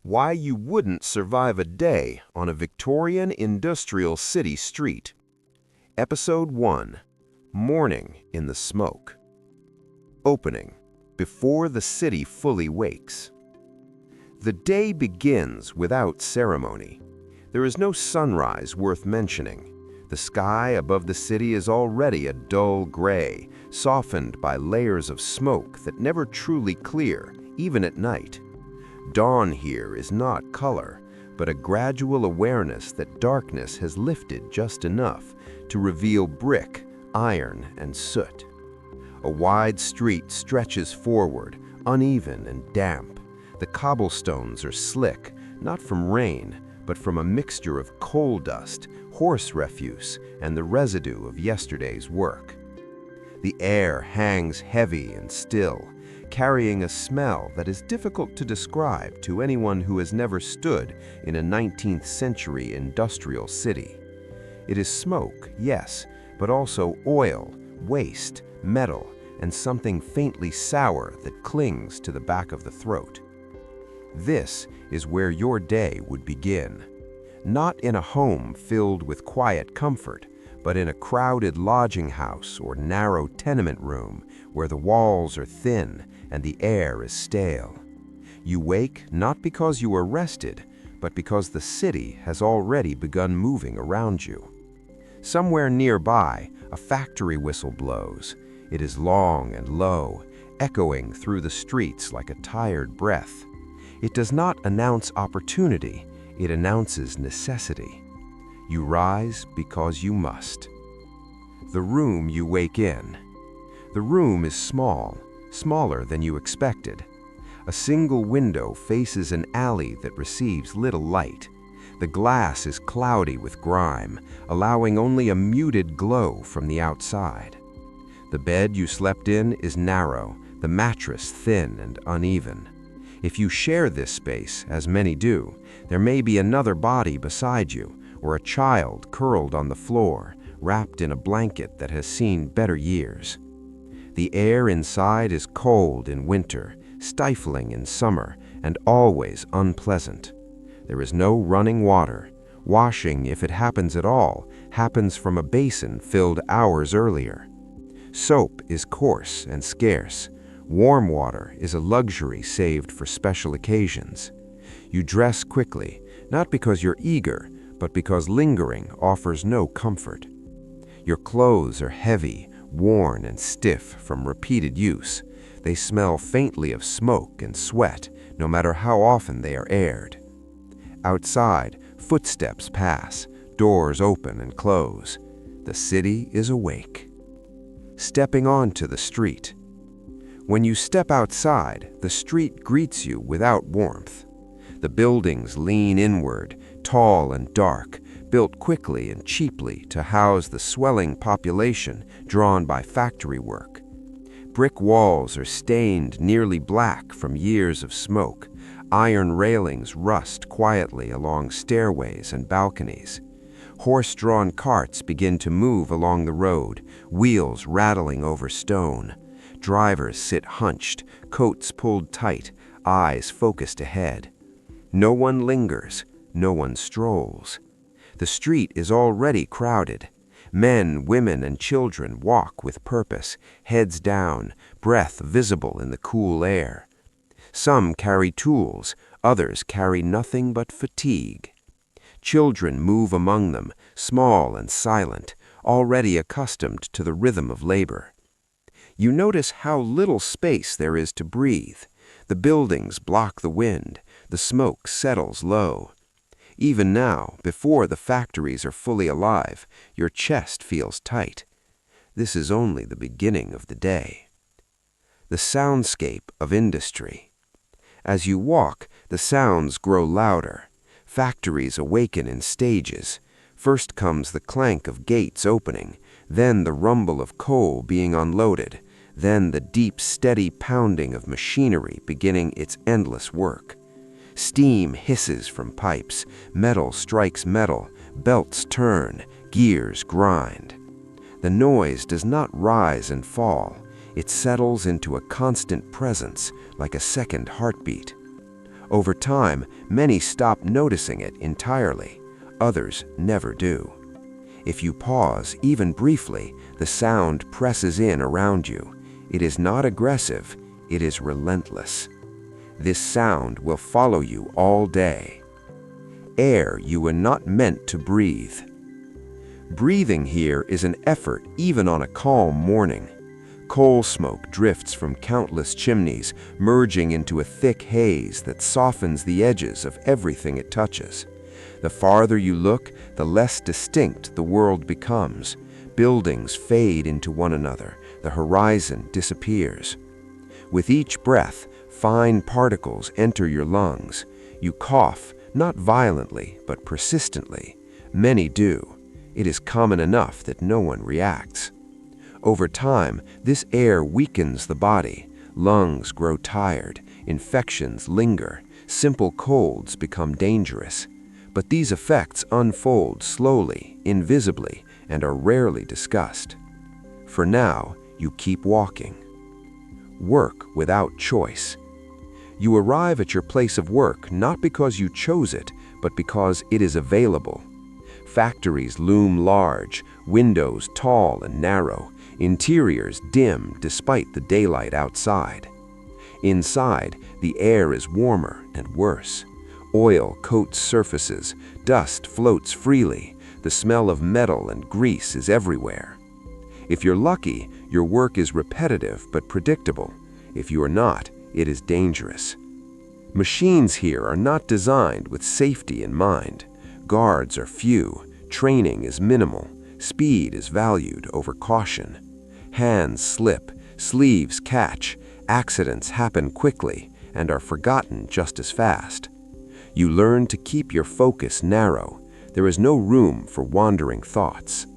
Why you wouldn't survive a day on a Victorian industrial city street. Episode 1. Morning in the Smoke. Opening. Before the city fully wakes. The day begins without ceremony. There is no sunrise worth mentioning. The sky above the city is already a dull gray, softened by layers of smoke that never truly clear, even at night. Dawn here is not color, but a gradual awareness that darkness has lifted just enough to reveal brick, iron, and soot. A wide street stretches forward, uneven and damp. The cobblestones are slick, not from rain, but from a mixture of coal dust, horse refuse, and the residue of yesterday's work. The air hangs heavy and still, carrying a smell that is difficult to describe to anyone who has never stood in a 19th century industrial city. It is smoke, yes, but also oil, waste, metal, and something faintly sour that clings to the back of the throat. This is where your day would begin. Not in a home filled with quiet comfort, but in a crowded lodging house or narrow tenement room where the walls are thin and the air is stale. You wake not because you are rested, but because the city has already begun moving around you. Somewhere nearby, a factory whistle blows. It is long and low, echoing through the streets like a tired breath. It does not announce opportunity, it announces necessity. You rise because you must. The room you wake in. The room is small, smaller than you expected. A single window faces an alley that receives little light. The glass is cloudy with grime, allowing only a muted glow from the outside. The bed you slept in is narrow, the mattress thin and uneven. If you share this space, as many do, there may be another body beside you, or a child curled on the floor, wrapped in a blanket that has seen better years. The air inside is cold in winter, stifling in summer, and always unpleasant. There is no running water. Washing, if it happens at all, happens from a basin filled hours earlier. Soap is coarse and scarce. Warm water is a luxury saved for special occasions. You dress quickly, not because you're eager, but because lingering offers no comfort. Your clothes are heavy, worn and stiff from repeated use. They smell faintly of smoke and sweat, no matter how often they are aired. Outside, footsteps pass, doors open and close. The city is awake. Stepping onto the street. When you step outside, the street greets you without warmth. The buildings lean inward, tall and dark, built quickly and cheaply to house the swelling population drawn by factory work. Brick walls are stained nearly black from years of smoke. Iron railings rust quietly along stairways and balconies. Horse-drawn carts begin to move along the road, wheels rattling over stone. Drivers sit hunched, coats pulled tight, eyes focused ahead. No one lingers, no one strolls. The street is already crowded. Men, women, and children walk with purpose, heads down, breath visible in the cool air. Some carry tools, others carry nothing but fatigue. Children move among them, small and silent, already accustomed to the rhythm of labor. You notice how little space there is to breathe. The buildings block the wind, the smoke settles low. Even now, before the factories are fully alive, your chest feels tight. This is only the beginning of the day. The soundscape of industry. As you walk, the sounds grow louder. Factories awaken in stages. First comes the clank of gates opening, then the rumble of coal being unloaded, then the deep, steady pounding of machinery beginning its endless work. Steam hisses from pipes, metal strikes metal, belts turn, gears grind. The noise does not rise and fall. It settles into a constant presence, like a second heartbeat. Over time, many stop noticing it entirely. Others never do. If you pause, even briefly, the sound presses in around you. It is not aggressive, it is relentless. This sound will follow you all day. Air you were not meant to breathe. Breathing here is an effort even on a calm morning. Coal smoke drifts from countless chimneys, merging into a thick haze that softens the edges of everything it touches. The farther you look, the less distinct the world becomes. Buildings fade into one another, the horizon disappears. With each breath, fine particles enter your lungs. You cough, not violently, but persistently. Many do. It is common enough that no one reacts. Over time, this air weakens the body. Lungs grow tired, infections linger, simple colds become dangerous. But these effects unfold slowly, invisibly, and are rarely discussed. For now, you keep walking. Work without choice. You arrive at your place of work not because you chose it, but because it is available. Factories loom large, windows tall and narrow, interiors dim despite the daylight outside. Inside, the air is warmer and worse. Oil coats surfaces, dust floats freely, the smell of metal and grease is everywhere. If you're lucky, your work is repetitive but predictable. If you are not, it is dangerous. Machines here are not designed with safety in mind. Guards are few, training is minimal, speed is valued over caution. Hands slip, sleeves catch, accidents happen quickly and are forgotten just as fast. You learn to keep your focus narrow. There is no room for wandering thoughts.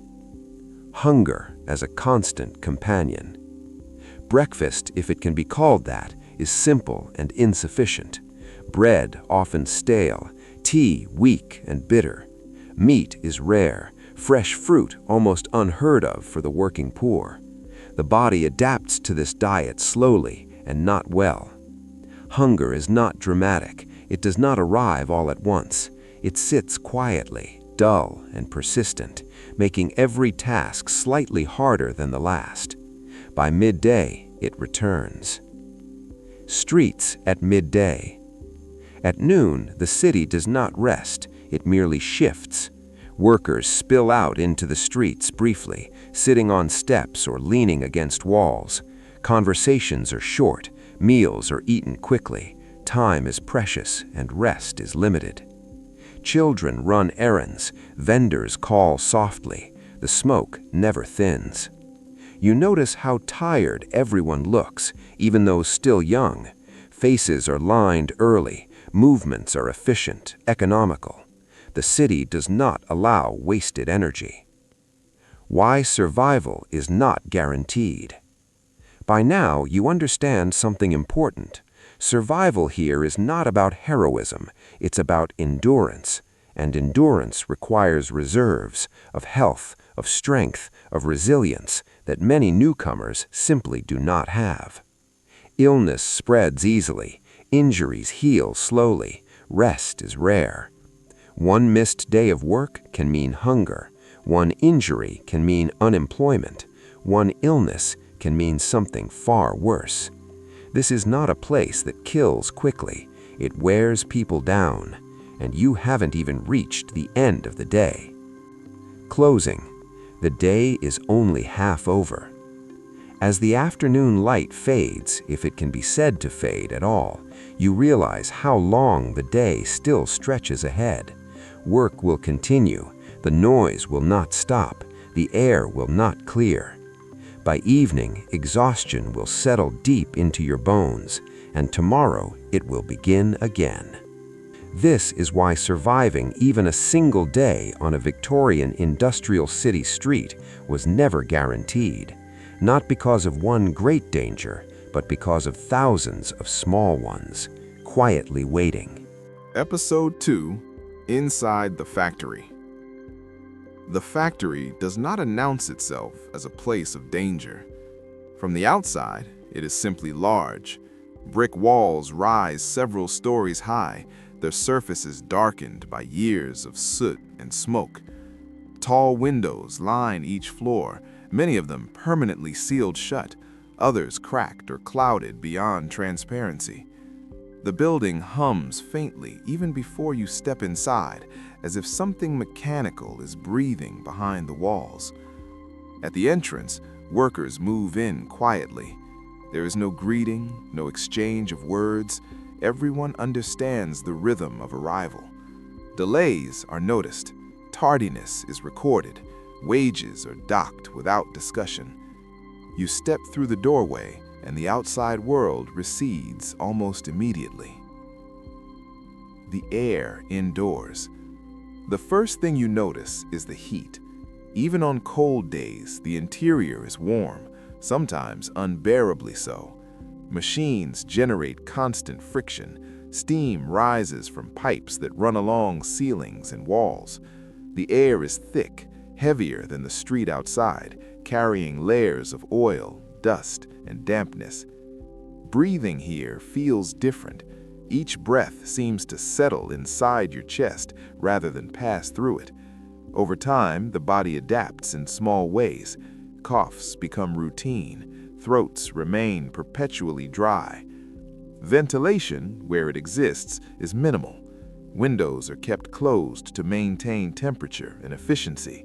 Hunger as a constant companion. Breakfast, if it can be called that, is simple and insufficient. Bread often stale, tea weak and bitter. Meat is rare, fresh fruit almost unheard of for the working poor. The body adapts to this diet slowly and not well. Hunger is not dramatic. It does not arrive all at once. It sits quietly, dull and persistent, making every task slightly harder than the last. By midday, it returns. Streets at midday. At noon, the city does not rest, it merely shifts. Workers spill out into the streets briefly, sitting on steps or leaning against walls. Conversations are short, meals are eaten quickly. Time is precious and rest is limited. Children run errands, vendors call softly, the smoke never thins. You notice how tired everyone looks, even those still young. Faces are lined early, movements are efficient, economical. The city does not allow wasted energy. Why survival is not guaranteed. By now, you understand something important. Survival here is not about heroism, it's about endurance. And endurance requires reserves of health, of strength, of resilience that many newcomers simply do not have. Illness spreads easily, injuries heal slowly, rest is rare. One missed day of work can mean hunger, one injury can mean unemployment, one illness can mean something far worse. This is not a place that kills quickly, it wears people down, and you haven't even reached the end of the day. Closing. The day is only half over. As the afternoon light fades, if it can be said to fade at all, you realize how long the day still stretches ahead. Work will continue, the noise will not stop, the air will not clear. By evening, exhaustion will settle deep into your bones, and tomorrow it will begin again. This is why surviving even a single day on a Victorian industrial city street was never guaranteed, not because of one great danger, but because of thousands of small ones, quietly waiting. Episode 2: Inside the Factory. The factory does not announce itself as a place of danger. From the outside, it is simply large, Brick walls rise several stories high, their surfaces darkened by years of soot and smoke. Tall windows line each floor, many of them permanently sealed shut, others cracked or clouded beyond transparency. The building hums faintly even before you step inside, as if something mechanical is breathing behind the walls. At the entrance, workers move in quietly. There is no greeting, no exchange of words. Everyone understands the rhythm of arrival. Delays are noticed. Tardiness is recorded. Wages are docked without discussion. You step through the doorway, and the outside world recedes almost immediately. The air indoors. The first thing you notice is the heat. Even on cold days, the interior is warm, sometimes unbearably so. Machines generate constant friction. Steam rises from pipes that run along ceilings and walls. The air is thick, heavier than the street outside, carrying layers of oil, dust, and dampness. Breathing here feels different. Each breath seems to settle inside your chest rather than pass through it. Over time, the body adapts in small ways. Coughs become routine. Throats remain perpetually dry. Ventilation, where it exists, is minimal. Windows are kept closed to maintain temperature and efficiency.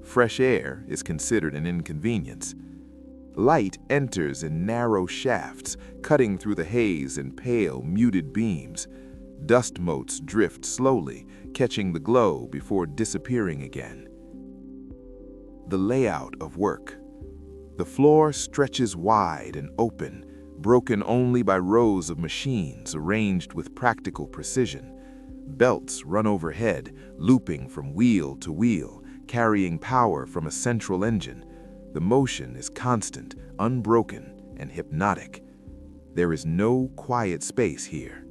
Fresh air is considered an inconvenience. Light enters in narrow shafts, cutting through the haze in pale, muted beams. Dust motes drift slowly, catching the glow before disappearing again. The layout of work. The floor stretches wide and open, broken only by rows of machines arranged with practical precision. Belts run overhead, looping from wheel to wheel, carrying power from a central engine. The motion is constant, unbroken, and hypnotic. There is no quiet space here.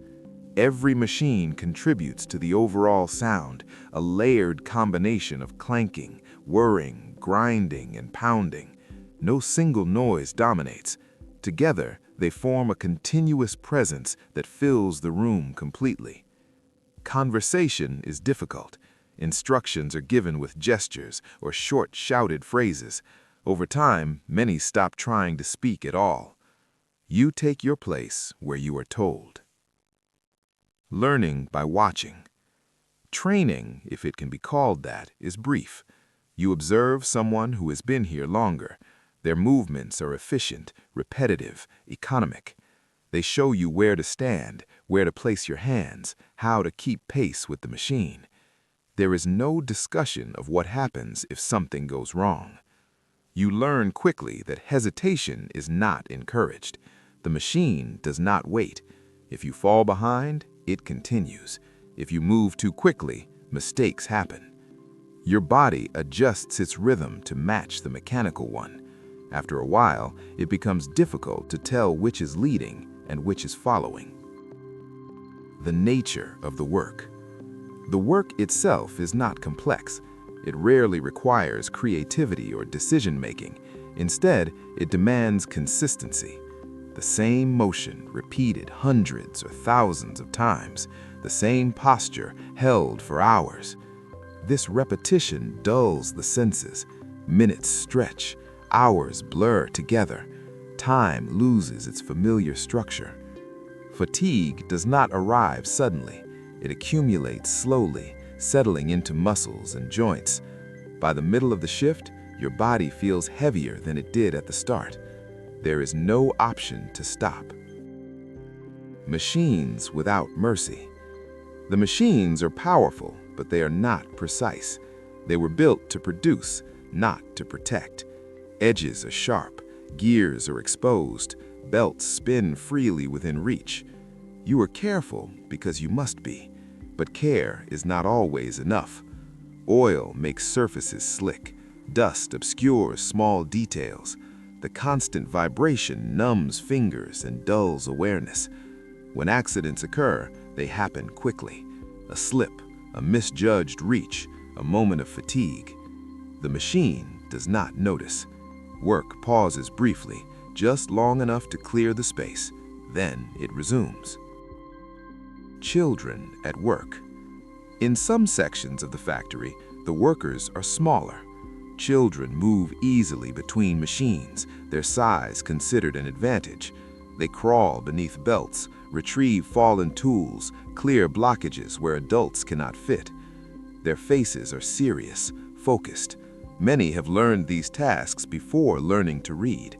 Every machine contributes to the overall sound, a layered combination of clanking, whirring, grinding, and pounding. No single noise dominates. Together, they form a continuous presence that fills the room completely. Conversation is difficult. Instructions are given with gestures or short shouted phrases. Over time, many stop trying to speak at all. You take your place where you are told. Learning by watching. Training, if it can be called that, is brief. You observe someone who has been here longer. Their movements are efficient, repetitive, economic. They show you where to stand, where to place your hands, how to keep pace with the machine. There is no discussion of what happens if something goes wrong. You learn quickly that hesitation is not encouraged. The machine does not wait. If you fall behind, it continues. If you move too quickly, mistakes happen. Your body adjusts its rhythm to match the mechanical one. After a while, it becomes difficult to tell which is leading and which is following. The nature of the work. The work itself is not complex. It rarely requires creativity or decision-making. Instead, it demands consistency. The same motion repeated hundreds or thousands of times, the same posture held for hours. This repetition dulls the senses. Minutes stretch, hours blur together. Time loses its familiar structure. Fatigue does not arrive suddenly. It accumulates slowly, settling into muscles and joints. By the middle of the shift, your body feels heavier than it did at the start. There is no option to stop. Machines without mercy. The machines are powerful, but they are not precise. They were built to produce, not to protect. Edges are sharp, gears are exposed, belts spin freely within reach. You are careful because you must be, but care is not always enough. Oil makes surfaces slick. Dust obscures small details. The constant vibration numbs fingers and dulls awareness. When accidents occur, they happen quickly. A slip, a misjudged reach, a moment of fatigue. The machine does not notice. Work pauses briefly, just long enough to clear the space. Then it resumes. Children at work. In some sections of the factory, the workers are smaller. Children move easily between machines, their size considered an advantage. They crawl beneath belts, retrieve fallen tools, clear blockages where adults cannot fit. Their faces are serious, focused. Many have learned these tasks before learning to read.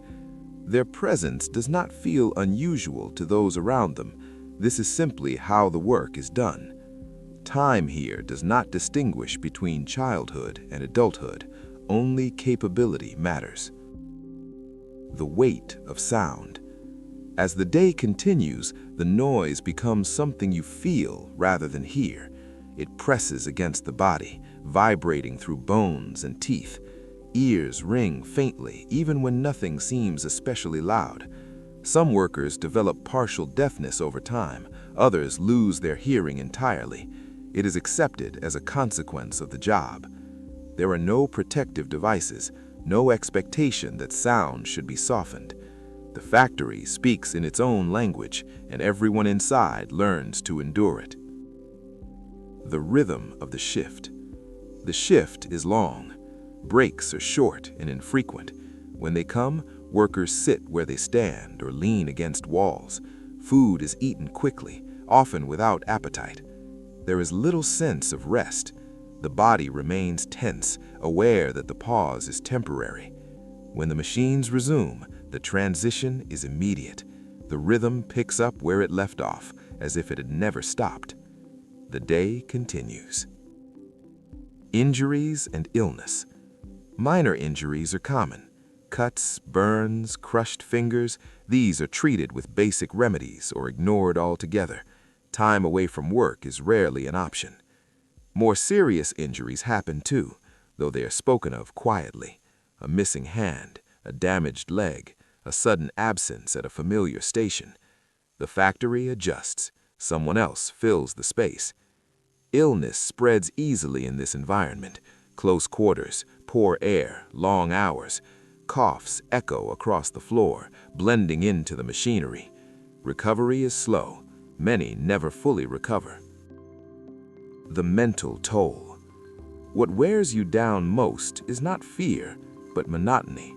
Their presence does not feel unusual to those around them. This is simply how the work is done. Time here does not distinguish between childhood and adulthood. Only capability matters. The weight of sound. As the day continues, the noise becomes something you feel rather than hear. It presses against the body, vibrating through bones and teeth. Ears ring faintly, even when nothing seems especially loud. Some workers develop partial deafness over time. Others lose their hearing entirely. It is accepted as a consequence of the job. There are no protective devices, no expectation that sound should be softened. The factory speaks in its own language, and everyone inside learns to endure it. The rhythm of the shift. The shift is long. Breaks are short and infrequent. When they come, workers sit where they stand or lean against walls. Food is eaten quickly, often without appetite. There is little sense of rest. The body remains tense, aware that the pause is temporary. When the machines resume, the transition is immediate. The rhythm picks up where it left off, as if it had never stopped. The day continues. Injuries and illness. Minor injuries are common. Cuts, burns, crushed fingers, these are treated with basic remedies or ignored altogether. Time away from work is rarely an option. More serious injuries happen too, though they are spoken of quietly. A missing hand, a damaged leg, a sudden absence at a familiar station. The factory adjusts. Someone else fills the space. Illness spreads easily in this environment. Close quarters, poor air, long hours. Coughs echo across the floor, blending into the machinery. Recovery is slow. Many never fully recover. The mental toll. What wears you down most is not fear, but monotony.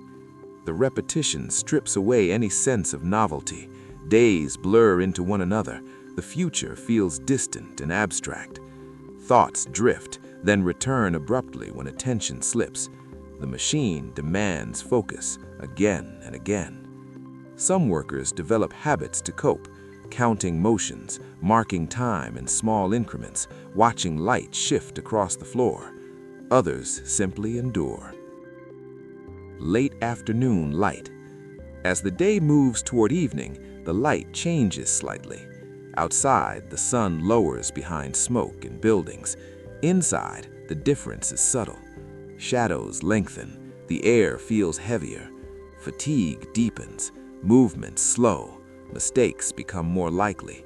The repetition strips away any sense of novelty. Days blur into one another. The future feels distant and abstract. Thoughts drift, then return abruptly when attention slips. The machine demands focus again and again. Some workers develop habits to cope, counting motions, marking time in small increments, watching light shift across the floor. Others simply endure. Late afternoon light. As the day moves toward evening, the light changes slightly. Outside, the sun lowers behind smoke and buildings. Inside, the difference is subtle. Shadows lengthen, the air feels heavier. Fatigue deepens, movement slow. Mistakes become more likely.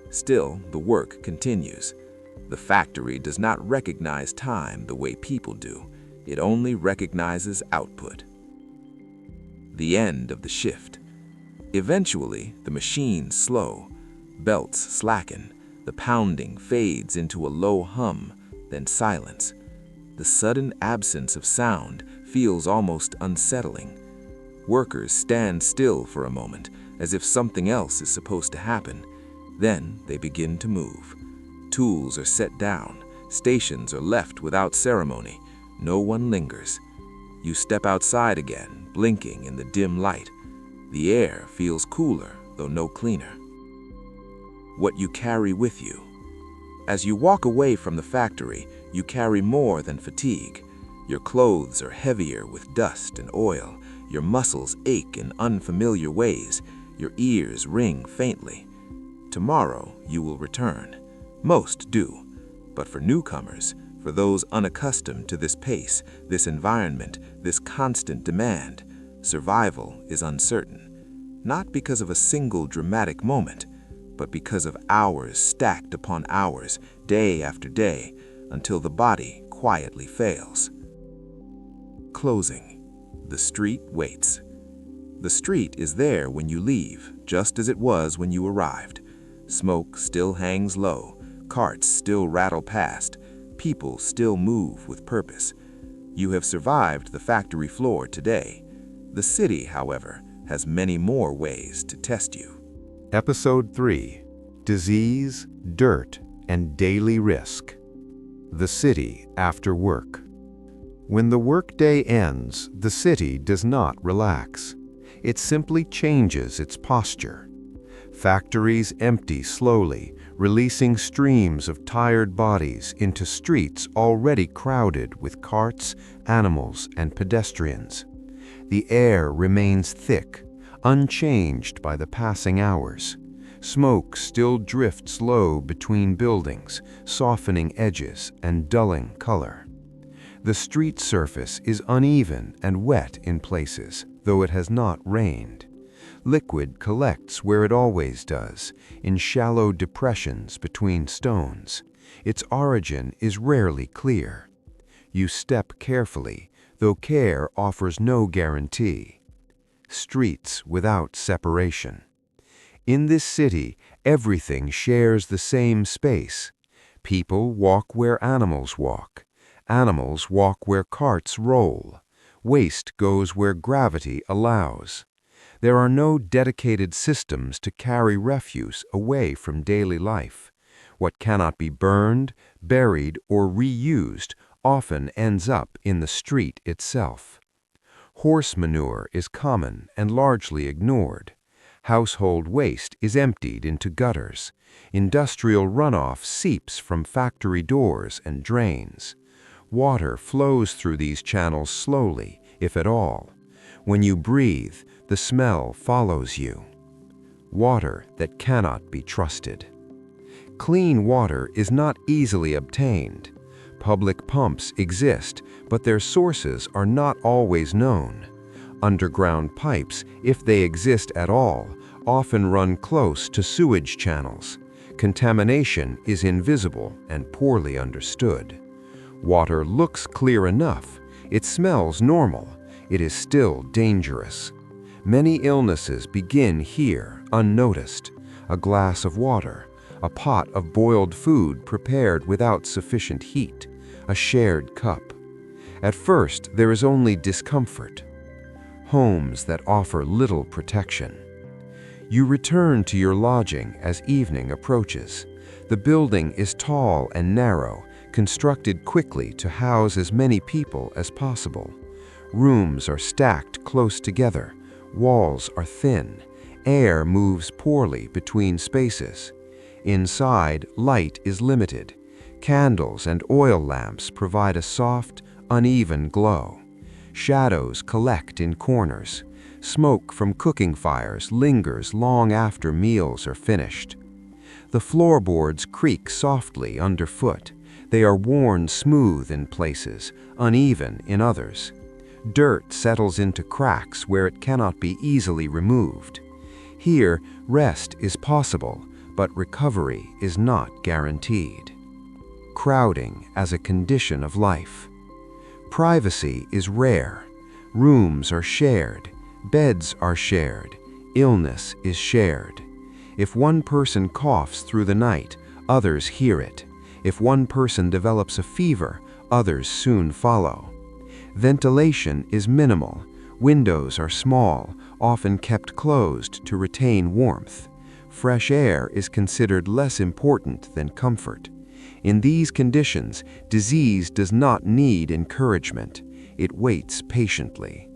Still, the work continues. The factory does not recognize time the way people do. It only recognizes output. The end of the shift. Eventually, the machines slow. Belts slacken. The pounding fades into a low hum, then silence. The sudden absence of sound feels almost unsettling. Workers stand still for a moment, as if something else is supposed to happen. Then they begin to move. Tools are set down. Stations are left without ceremony. No one lingers. You step outside again, blinking in the dim light. The air feels cooler, though no cleaner. What you carry with you. As you walk away from the factory, you carry more than fatigue. Your clothes are heavier with dust and oil. Your muscles ache in unfamiliar ways. Your ears ring faintly. Tomorrow you will return. Most do. But for newcomers, for those unaccustomed to this pace, this environment, this constant demand, survival is uncertain. Not because of a single dramatic moment, but because of hours stacked upon hours, day after day, until the body quietly fails. Closing. The street waits. The street is there when you leave, just as it was when you arrived. Smoke still hangs low, carts still rattle past, people still move with purpose. You have survived the factory floor today. The city, however, has many more ways to test you. Episode 3: Disease, Dirt, and Daily Risk. The city after work. When the workday ends, the city does not relax. It simply changes its posture. Factories empty slowly, releasing streams of tired bodies into streets already crowded with carts, animals, and pedestrians. The air remains thick, unchanged by the passing hours. Smoke still drifts low between buildings, softening edges and dulling color. The street surface is uneven and wet in places, though it has not rained. Liquid collects where it always does, in shallow depressions between stones. Its origin is rarely clear. You step carefully, though care offers no guarantee. Streets without separation. In this city, everything shares the same space. People walk where animals walk. Animals walk where carts roll. Waste goes where gravity allows. There are no dedicated systems to carry refuse away from daily life. What cannot be burned, buried, or reused often ends up in the street itself. Horse manure is common and largely ignored. Household waste is emptied into gutters. Industrial runoff seeps from factory doors and drains. Water flows through these channels slowly, if at all. When you breathe, the smell follows you. Water that cannot be trusted. Clean water is not easily obtained. Public pumps exist, but their sources are not always known. Underground pipes, if they exist at all, often run close to sewage channels. Contamination is invisible and poorly understood. Water looks clear enough. It smells normal. It is still dangerous. Many illnesses begin here, unnoticed. A glass of water, a pot of boiled food prepared without sufficient heat, a shared cup. At first, there is only discomfort. Homes that offer little protection. You return to your lodging as evening approaches. The building is tall and narrow, constructed quickly to house as many people as possible. Rooms are stacked close together. Walls are thin. Air moves poorly between spaces. Inside, light is limited. Candles and oil lamps provide a soft, uneven glow. Shadows collect in corners. Smoke from cooking fires lingers long after meals are finished. The floorboards creak softly underfoot. They are worn smooth in places, uneven in others. Dirt settles into cracks where it cannot be easily removed. Here, rest is possible, but recovery is not guaranteed. Crowding as a condition of life. Privacy is rare. Rooms are shared. Beds are shared. Illness is shared. If one person coughs through the night, others hear it. If one person develops a fever, others soon follow. Ventilation is minimal. Windows are small, often kept closed to retain warmth. Fresh air is considered less important than comfort. In these conditions, disease does not need encouragement. It waits patiently.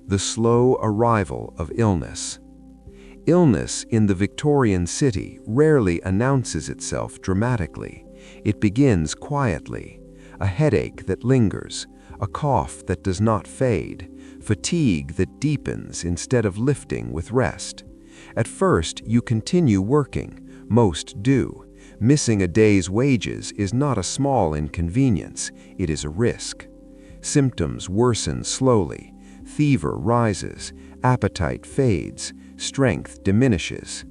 The slow arrival of illness. Illness in the Victorian city rarely announces itself dramatically. It begins quietly. A headache that lingers, a cough that does not fade, fatigue that deepens instead of lifting with rest. At first, you continue working. Most do. Missing a day's wages is not a small inconvenience, it is a risk. Symptoms worsen slowly. Fever rises, appetite fades, strength diminishes.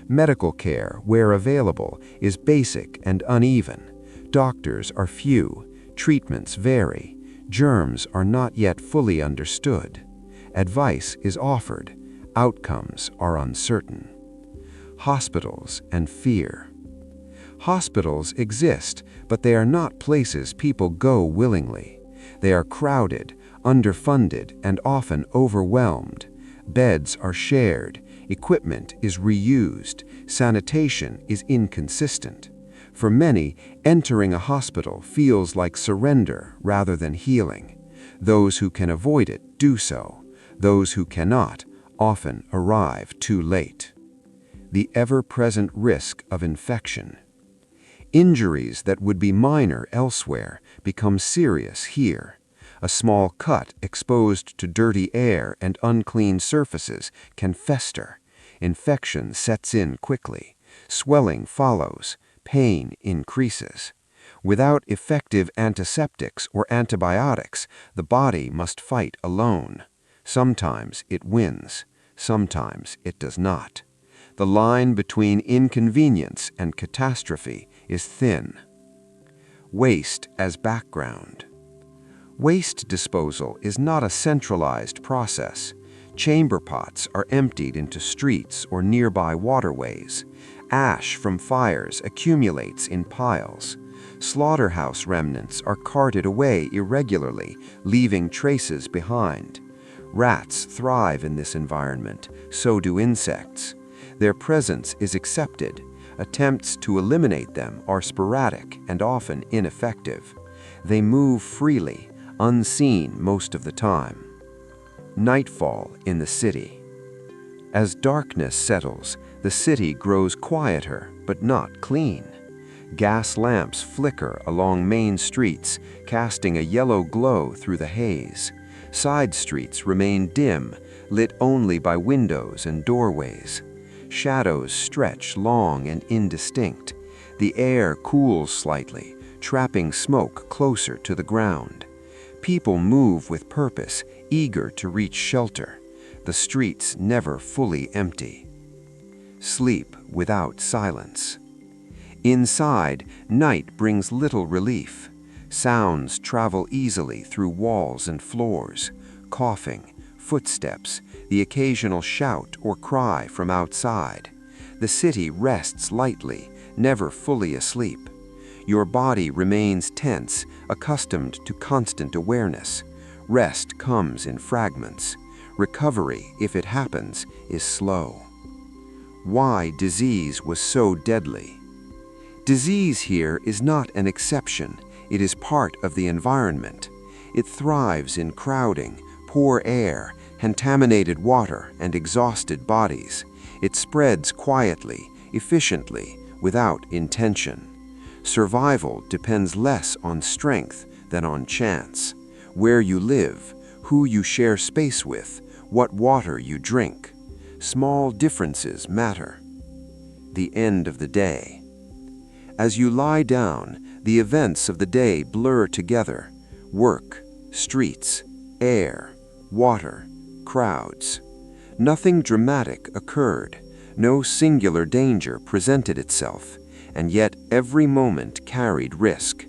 Medical care, where available, is basic and uneven. Doctors are few, treatments vary, germs are not yet fully understood. Advice is offered, outcomes are uncertain. hospitals and fear. Hospitals exist, but they are not places people go willingly. They are crowded, underfunded, and often overwhelmed. Beds are shared, equipment is reused, sanitation is inconsistent. For many, entering a hospital feels like surrender rather than healing. Those who can avoid it do so. Those who cannot often arrive too late. The ever-present risk of infection. Injuries that would be minor elsewhere become serious here. A small cut exposed to dirty air and unclean surfaces can fester. Infection sets in quickly. Swelling follows. Pain increases. Without effective antiseptics or antibiotics, the body must fight alone. Sometimes it wins. Sometimes it does not. The line between inconvenience and catastrophe is thin. Waste as background. Waste disposal is not a centralized process. Chamber pots are emptied into streets or nearby waterways. Ash from fires accumulates in piles. Slaughterhouse remnants are carted away irregularly, leaving traces behind. Rats thrive in this environment, so do insects. Their presence is accepted. Attempts to eliminate them are sporadic and often ineffective. They move freely, unseen most of the time. Nightfall in the city. As darkness settles, the city grows quieter but not clean. Gas lamps flicker along main streets, casting a yellow glow through the haze. Side streets remain dim, lit only by windows and doorways. Shadows stretch long and indistinct. The air cools slightly, trapping smoke closer to the ground. People move with purpose, eager to reach shelter. The streets never fully empty. Sleep without silence. Inside, night brings little relief. Sounds travel easily through walls and floors. Coughing, footsteps, the occasional shout or cry from outside. The city rests lightly, never fully asleep. Your body remains tense, accustomed to constant awareness. Rest comes in fragments. Recovery, if it happens, is slow. Why disease was so deadly. Disease here is not an exception. It is part of the environment. It thrives in crowding, poor air, contaminated water, and exhausted bodies. It spreads quietly, efficiently, without intention. Survival depends less on strength than on chance. Where you live, who you share space with, what water you drink. Small differences matter. The end of the day. As you lie down, the events of the day blur together. Work, streets, air, water, crowds. Nothing dramatic occurred. No singular danger presented itself, and yet every moment carried risk.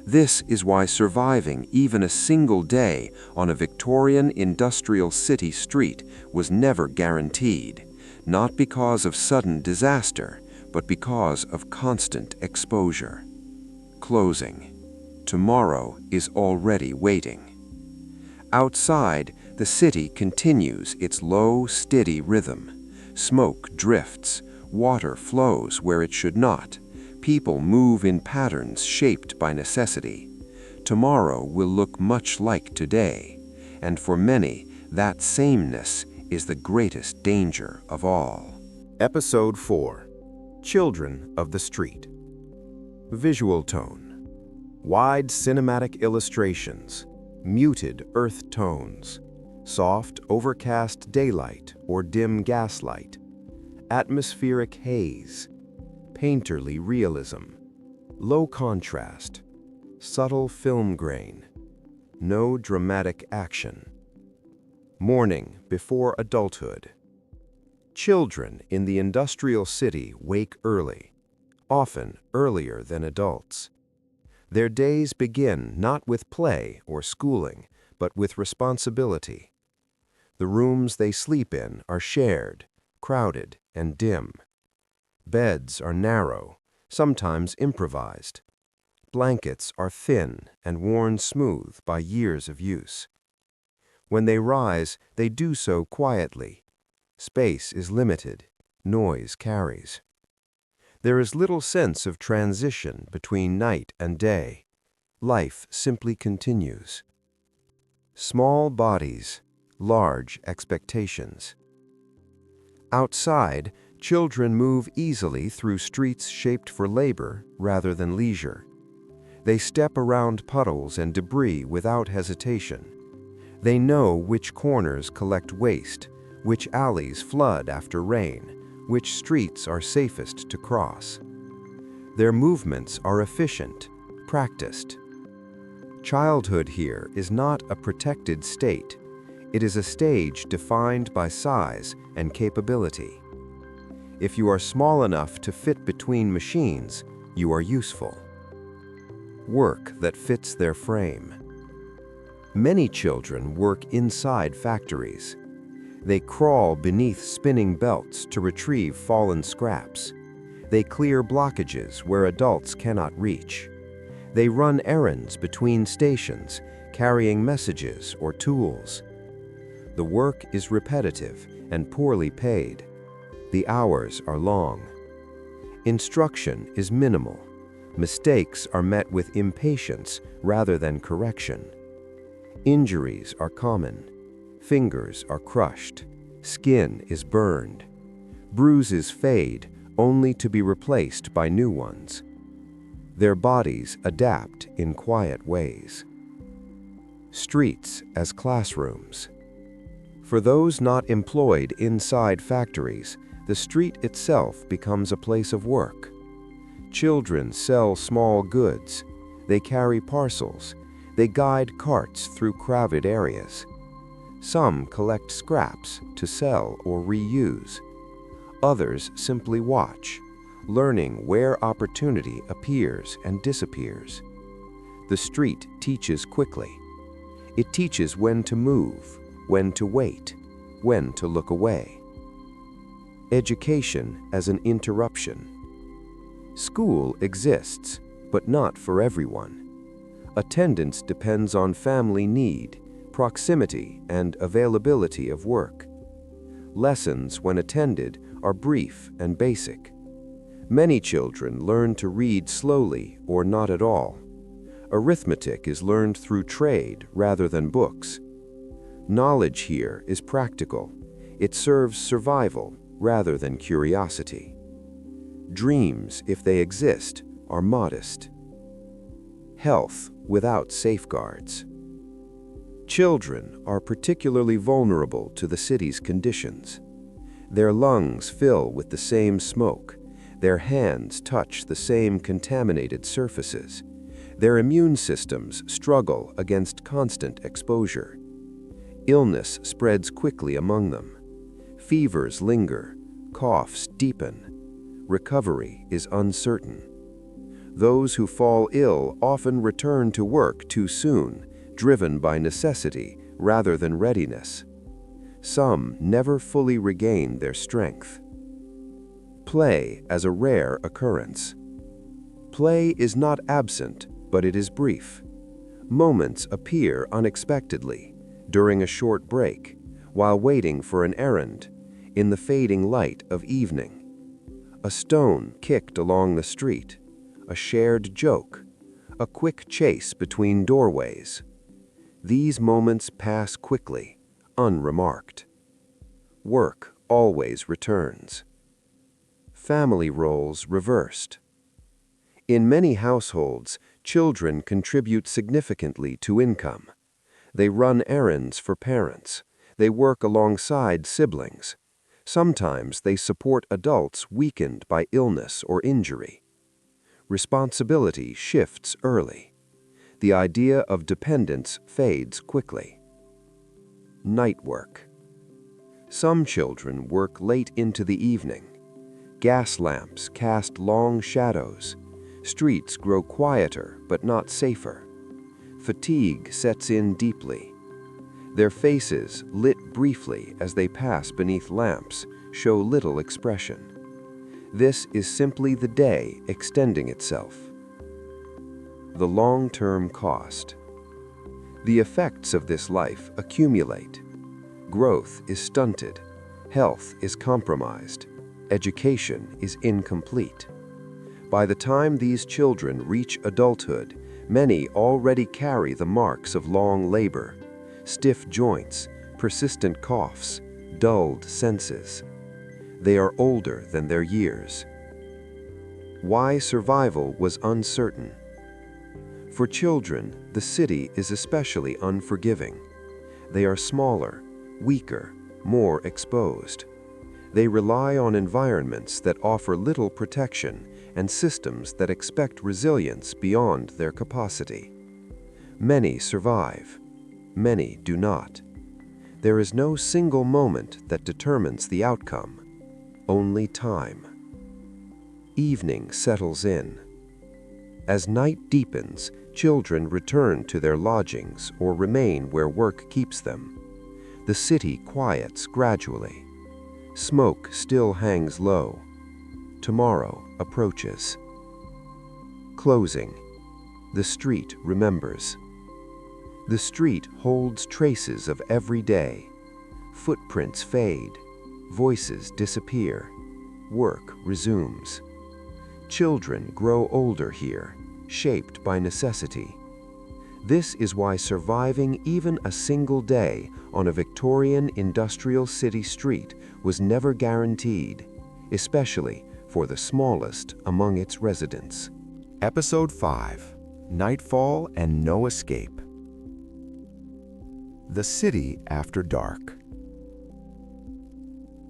This is why surviving even a single day on a Victorian industrial city street was never guaranteed, not because of sudden disaster, but because of constant exposure. Closing. Tomorrow is already waiting. Outside, the city continues its low, steady rhythm. Smoke drifts, water flows where it should not. People move in patterns shaped by necessity. Tomorrow will look much like today, and for many, that sameness is the greatest danger of all. Episode 4. Children of the Street. Visual tone. Wide cinematic illustrations, muted earth tones, soft overcast daylight or dim gaslight, atmospheric haze, painterly realism, low contrast, subtle film grain, no dramatic action. Morning before adulthood. Children in the industrial city wake early, often earlier than adults. Their days begin not with play or schooling, but with responsibility. The rooms they sleep in are shared, crowded, and dim. Beds are narrow, sometimes improvised. Blankets are thin and worn smooth by years of use. When they rise, they do so quietly. Space is limited, noise carries. There is little sense of transition between night and day. Life simply continues. Small bodies, large expectations. Outside, children move easily through streets shaped for labor rather than leisure. They step around puddles and debris without hesitation. They know which corners collect waste, which alleys flood after rain, which streets are safest to cross. Their movements are efficient, practiced. Childhood here is not a protected state. It is a stage defined by size and capability. If you are small enough to fit between machines, you are useful. Work that fits their frame. Many children work inside factories. They crawl beneath spinning belts to retrieve fallen scraps. They clear blockages where adults cannot reach. They run errands between stations, carrying messages or tools. The work is repetitive and poorly paid. The hours are long. Instruction is minimal. Mistakes are met with impatience rather than correction. Injuries are common. Fingers are crushed. Skin is burned. Bruises fade only to be replaced by new ones. Their bodies adapt in quiet ways. Streets as classrooms. For those not employed inside factories, the street itself becomes a place of work. Children sell small goods. They carry parcels. They guide carts through crowded areas. Some collect scraps to sell or reuse. Others simply watch, learning where opportunity appears and disappears. The street teaches quickly. It teaches when to move, when to wait, when to look away. Education as an interruption. School exists, but not for everyone. Attendance depends on family need, proximity, and availability of work. Lessons, when attended, are brief and basic. Many children learn to read slowly or not at all. Arithmetic is learned through trade rather than books. Knowledge here is practical. It serves survival rather than curiosity. Dreams, if they exist, are modest. Health without safeguards. Children are particularly vulnerable to the city's conditions. Their lungs fill with the same smoke. Their hands touch the same contaminated surfaces. Their immune systems struggle against constant exposure. Illness spreads quickly among them. Fevers linger. Coughs deepen. Recovery is uncertain. Those who fall ill often return to work too soon, driven by necessity rather than readiness. Some never fully regain their strength. Play as a rare occurrence. Play is not absent, but it is brief. Moments appear unexpectedly, during a short break, while waiting for an errand, in the fading light of evening. A stone kicked along the street, a shared joke, a quick chase between doorways. These moments pass quickly, unremarked. Work always returns. Family roles reversed. In many households, children contribute significantly to income. They run errands for parents. They work alongside siblings. Sometimes they support adults weakened by illness or injury. Responsibility shifts early. The idea of dependence fades quickly. Night work. Some children work late into the evening. Gas lamps cast long shadows. Streets grow quieter but not safer. Fatigue sets in deeply. Their faces, lit briefly as they pass beneath lamps, show little expression. This is simply the day extending itself. The long-term cost. The effects of this life accumulate. Growth is stunted. Health is compromised. Education is incomplete. By the time these children reach adulthood, many already carry the marks of long labor, stiff joints, persistent coughs, dulled senses. They are older than their years. Why survival was uncertain. For children, the city is especially unforgiving. They are smaller, weaker, more exposed. They rely on environments that offer little protection and systems that expect resilience beyond their capacity. Many survive. Many do not. There is no single moment that determines the outcome. Only time. Evening settles in. As night deepens, children return to their lodgings or remain where work keeps them. The city quiets gradually. Smoke still hangs low. Tomorrow approaches. Closing. The street remembers. The street holds traces of every day. Footprints fade. Voices disappear. Work resumes. Children grow older here, shaped by necessity. This is why surviving even a single day on a Victorian industrial city street was never guaranteed, especially for the smallest among its residents. Episode 5, Nightfall and No Escape. The City After Dark.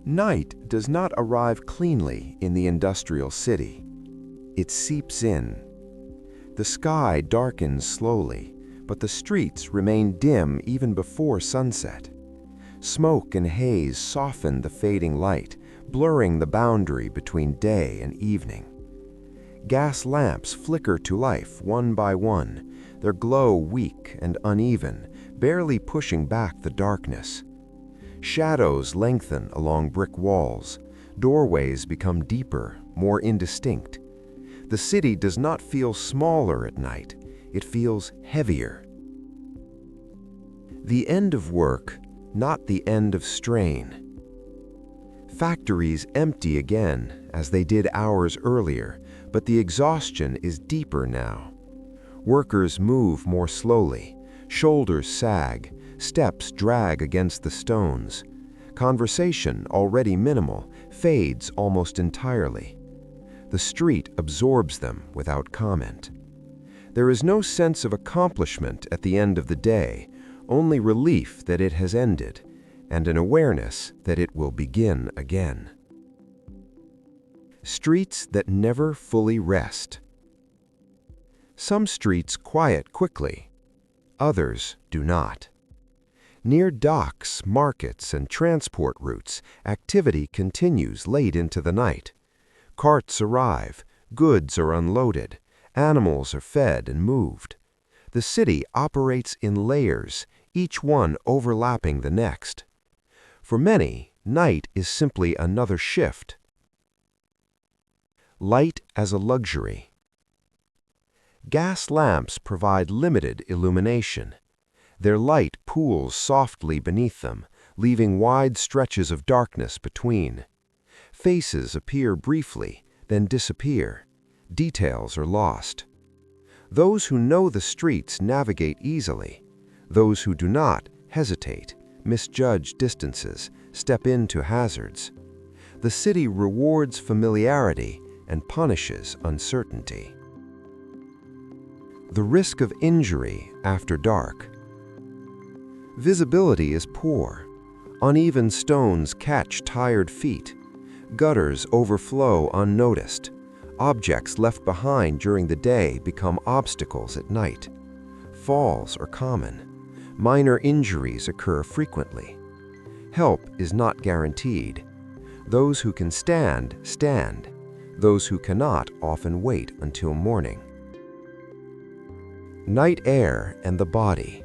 Night does not arrive cleanly in the industrial city. It seeps in. The sky darkens slowly, but the streets remain dim even before sunset. Smoke and haze soften the fading light, blurring the boundary between day and evening. Gas lamps flicker to life one by one, their glow weak and uneven, barely pushing back the darkness. Shadows lengthen along brick walls. Doorways become deeper, more indistinct. The city does not feel smaller at night. It feels heavier. The end of work, not the end of strain. Factories empty again, as they did hours earlier, but the exhaustion is deeper now. Workers move more slowly. Shoulders sag. Steps drag against the stones. Conversation, already minimal, fades almost entirely. The street absorbs them without comment. There is no sense of accomplishment at the end of the day, only relief that it has ended, and an awareness that it will begin again. Streets that never fully rest. Some streets quiet quickly. Others do not. Near docks, markets, and transport routes, activity continues late into the night. Carts arrive, goods are unloaded, animals are fed and moved. The city operates in layers, each one overlapping the next. For many, night is simply another shift. Light as a luxury. Gas lamps provide limited illumination. Their light pools softly beneath them, leaving wide stretches of darkness between. Faces appear briefly, then disappear. Details are lost. Those who know the streets navigate easily. Those who do not hesitate, misjudge distances, step into hazards. The city rewards familiarity and punishes uncertainty. The risk of injury after dark. Visibility is poor. Uneven stones catch tired feet. Gutters overflow unnoticed. Objects left behind during the day become obstacles at night. Falls are common. Minor injuries occur frequently. Help is not guaranteed. Those who can stand, stand. Those who cannot often wait until morning. Night air and the body.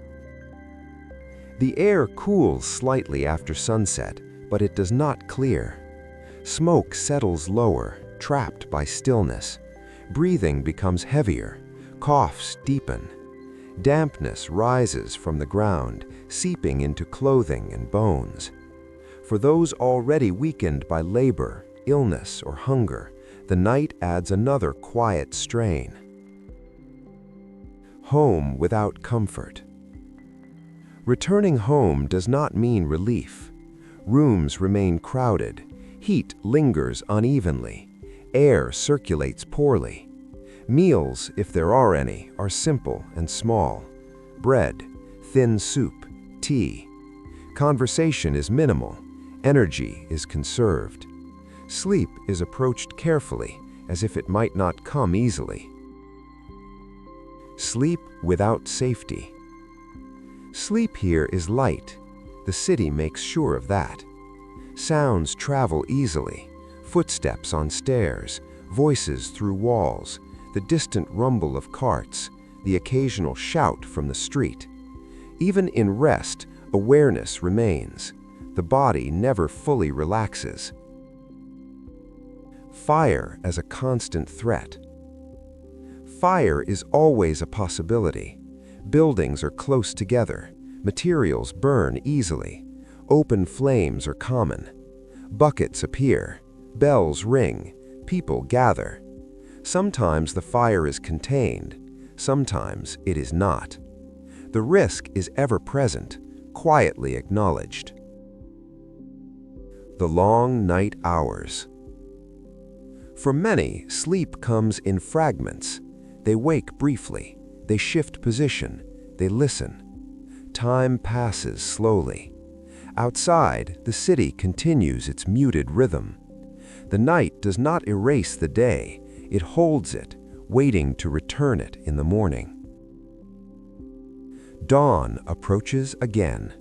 The air cools slightly after sunset, but it does not clear. Smoke settles lower, trapped by stillness. Breathing becomes heavier, coughs deepen. Dampness rises from the ground, seeping into clothing and bones. For those already weakened by labor, illness, or hunger, the night adds another quiet strain. Home without comfort. Returning home does not mean relief. Rooms remain crowded, heat lingers unevenly, air circulates poorly. Meals, if there are any, are simple and small. Bread, thin soup, tea. Conversation is minimal, energy is conserved. Sleep is approached carefully, as if it might not come easily. Sleep without safety. Sleep here is light. The city makes sure of that. Sounds travel easily, footsteps on stairs, voices through walls, the distant rumble of carts, the occasional shout from the street. Even in rest, awareness remains. The body never fully relaxes. Fire as a constant threat. Fire is always a possibility. Buildings are close together. Materials burn easily. Open flames are common. Buckets appear. Bells ring. People gather. Sometimes the fire is contained. Sometimes it is not. The risk is ever present, quietly acknowledged. The long night hours. For many, sleep comes in fragments. They wake briefly. They shift position. They listen. Time passes slowly. Outside, the city continues its muted rhythm. The night does not erase the day. It holds it, waiting to return it in the morning. Dawn approaches again.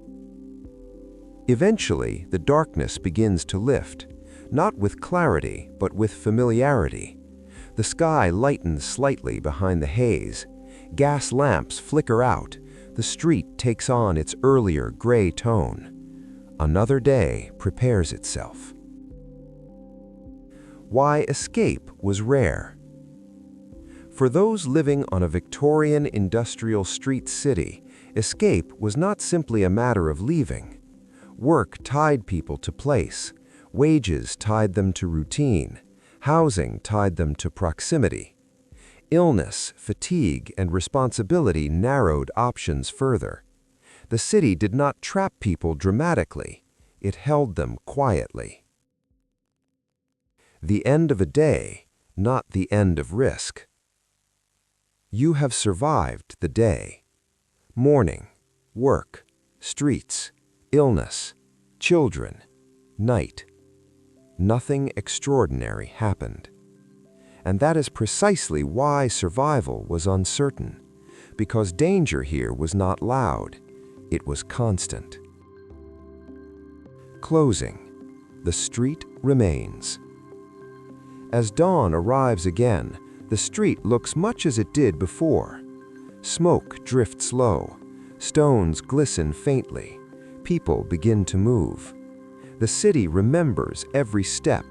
Eventually, the darkness begins to lift, not with clarity, but with familiarity. The sky lightens slightly behind the haze. Gas lamps flicker out. The street takes on its earlier gray tone. Another day prepares itself. Why escape was rare. For those living on a Victorian industrial street city, escape was not simply a matter of leaving. Work tied people to place. Wages tied them to routine. Housing tied them to proximity. Illness, fatigue, and responsibility narrowed options further. The city did not trap people dramatically. It held them quietly. The end of a day, not the end of risk. You have survived the day. Morning, work, streets, illness, children, night. Nothing extraordinary happened. And that is precisely why survival was uncertain, because danger here was not loud, it was constant. Closing. The street remains. As dawn arrives again, the street looks much as it did before. Smoke drifts low. Stones glisten faintly. People begin to move. The city remembers every step,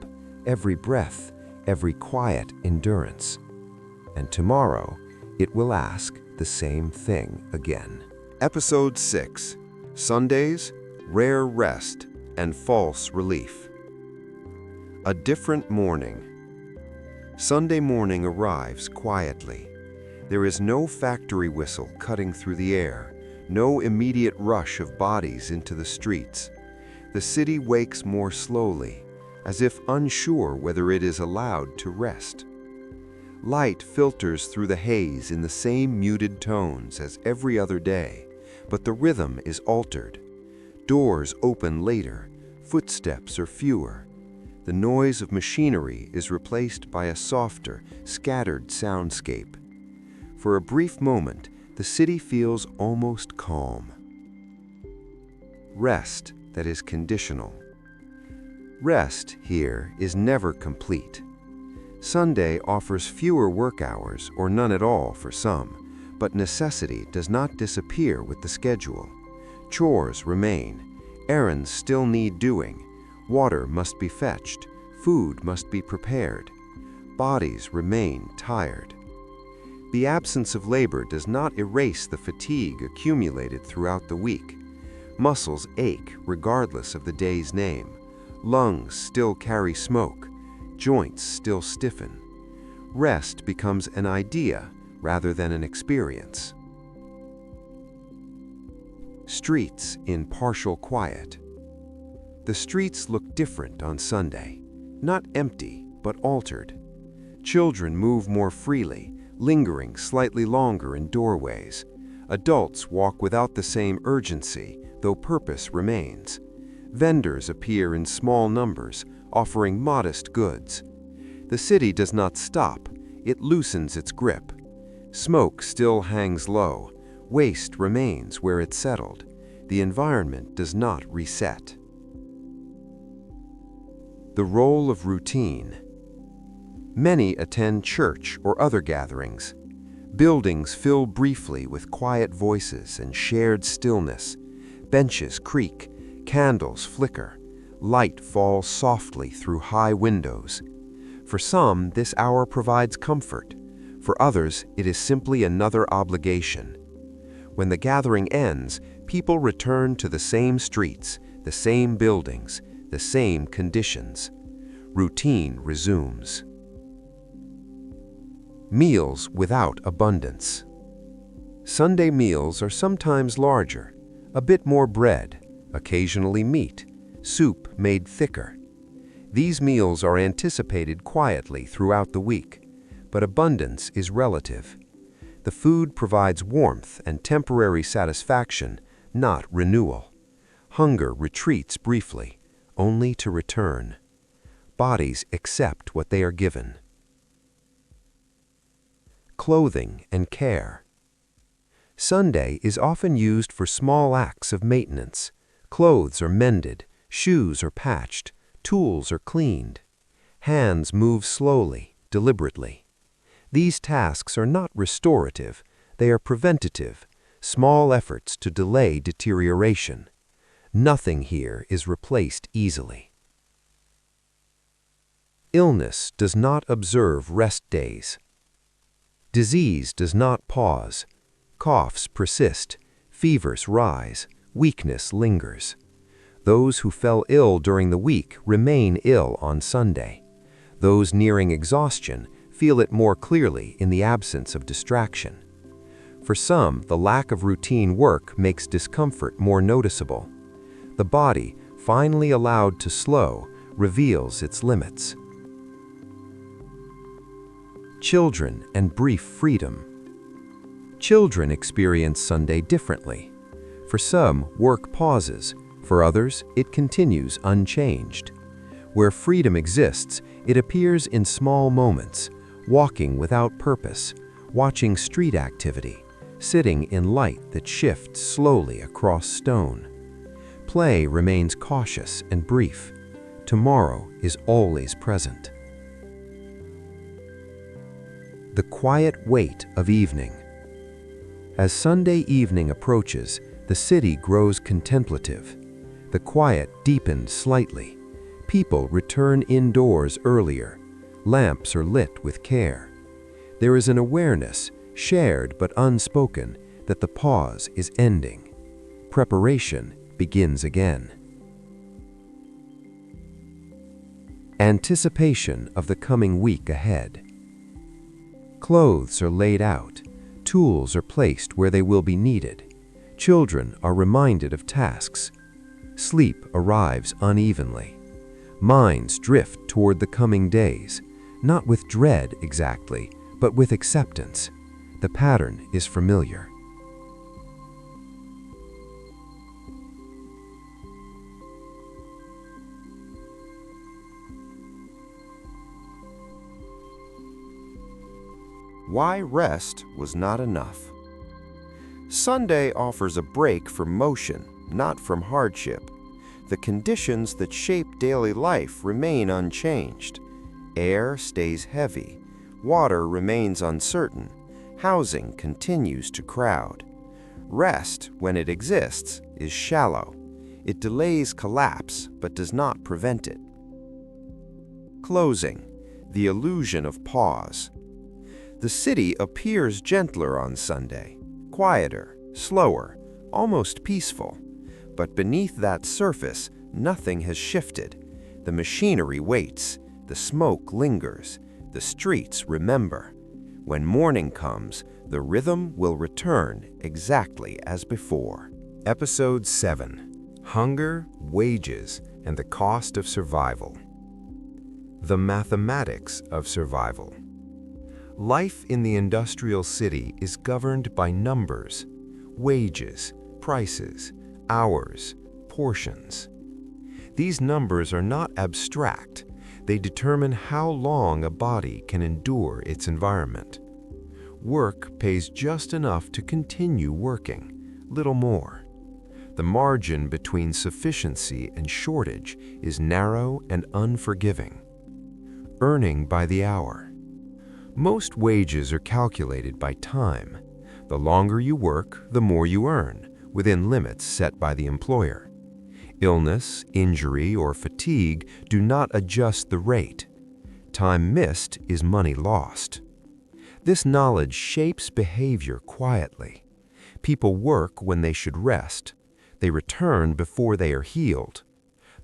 every breath, every quiet endurance. And tomorrow, it will ask the same thing again. Episode 6. Sundays, Rare Rest, and False Relief. A different morning. Sunday morning arrives quietly. There is no factory whistle cutting through the air, no immediate rush of bodies into the streets. The city wakes more slowly, as if unsure whether it is allowed to rest. Light filters through the haze in the same muted tones as every other day, but the rhythm is altered. Doors open later, footsteps are fewer. The noise of machinery is replaced by a softer, scattered soundscape. For a brief moment, the city feels almost calm. Rest that is conditional. Rest here is never complete. Sunday offers fewer work hours or none at all for some, but necessity does not disappear with the schedule. Chores remain. Errands still need doing. Water must be fetched. Food must be prepared. bodies remain tired. The absence of labor does not erase the fatigue accumulated throughout the week. Muscles ache regardless of the day's name. Lungs still carry smoke. Joints still stiffen. Rest becomes an idea rather than an experience. Streets in partial quiet. The streets look different on Sunday. Not empty, but altered. Children move more freely, lingering slightly longer in doorways. Adults walk without the same urgency, though purpose remains. Vendors appear in small numbers, offering modest goods. The city does not stop, it loosens its grip. Smoke still hangs low, waste remains where it settled. The environment does not reset. The role of routine. Many attend church or other gatherings. Buildings fill briefly with quiet voices and shared stillness. Benches creak, candles flicker, light falls softly through high windows. For some, this hour provides comfort. For others, it is simply another obligation. When the gathering ends, people return to the same streets, the same buildings, the same conditions. Routine resumes. Meals without abundance. Sunday meals are sometimes larger, a bit more bread, occasionally meat, soup made thicker. These meals are anticipated quietly throughout the week, but abundance is relative. The food provides warmth and temporary satisfaction, not renewal. Hunger retreats briefly, only to return. Bodies accept what they are given. Clothing and care. Sunday is often used for small acts of maintenance. Clothes are mended, shoes are patched, tools are cleaned. Hands move slowly, deliberately. These tasks are not restorative, they are preventative, small efforts to delay deterioration. Nothing here is replaced easily. Illness does not observe rest days. Disease does not pause. Coughs persist, fevers rise, weakness lingers. Those who fell ill during the week remain ill on Sunday. Those nearing exhaustion feel it more clearly in the absence of distraction. For some, the lack of routine work makes discomfort more noticeable. The body, finally allowed to slow, reveals its limits. Children and brief freedom. Children experience Sunday differently. For some, work pauses. For others, it continues unchanged. Where freedom exists, it appears in small moments, walking without purpose, watching street activity, sitting in light that shifts slowly across stone. Play remains cautious and brief. Tomorrow is always present. The quiet wait of evening. As Sunday evening approaches, the city grows contemplative. The quiet deepens slightly. People return indoors earlier. Lamps are lit with care. There is an awareness, shared but unspoken, that the pause is ending. Preparation begins again. Anticipation of the coming week ahead. Clothes are laid out. Tools are placed where they will be needed. Children are reminded of tasks. Sleep arrives unevenly. Minds drift toward the coming days, not with dread exactly, but with acceptance. The pattern is familiar. Why rest was not enough. Sunday offers a break from motion, not from hardship. The conditions that shape daily life remain unchanged. Air stays heavy, water remains uncertain, housing continues to crowd. Rest, when it exists, is shallow. It delays collapse but does not prevent it. Closing. the illusion of pause. The city appears gentler on Sunday, quieter, slower, almost peaceful. But beneath that surface, nothing has shifted. The machinery waits, the smoke lingers, the streets remember. When morning comes, the rhythm will return exactly as before. Episode 7: Hunger, Wages, and the Cost of Survival. The mathematics of survival. Life in the industrial city is governed by numbers, wages, prices, hours, portions. These numbers are not abstract. They determine how long a body can endure its environment. Work pays just enough to continue working, little more. The margin between sufficiency and shortage is narrow and unforgiving. Earning by the hour. Most wages are calculated by time. The longer you work, the more you earn, within limits set by the employer. Illness, injury, or fatigue do not adjust the rate. Time missed is money lost. This knowledge shapes behavior quietly. People work when they should rest. They return before they are healed.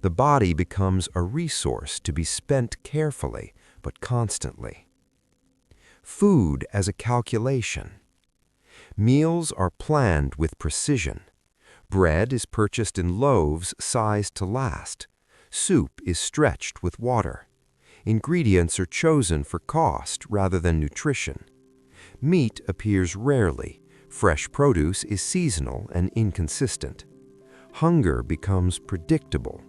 The body becomes a resource to be spent carefully but constantly. Food as a calculation. Meals are planned with precision. Bread is purchased in loaves sized to last. Soup is stretched with water. Ingredients are chosen for cost rather than nutrition. Meat appears rarely. Fresh produce is seasonal and inconsistent. Hunger becomes predictable.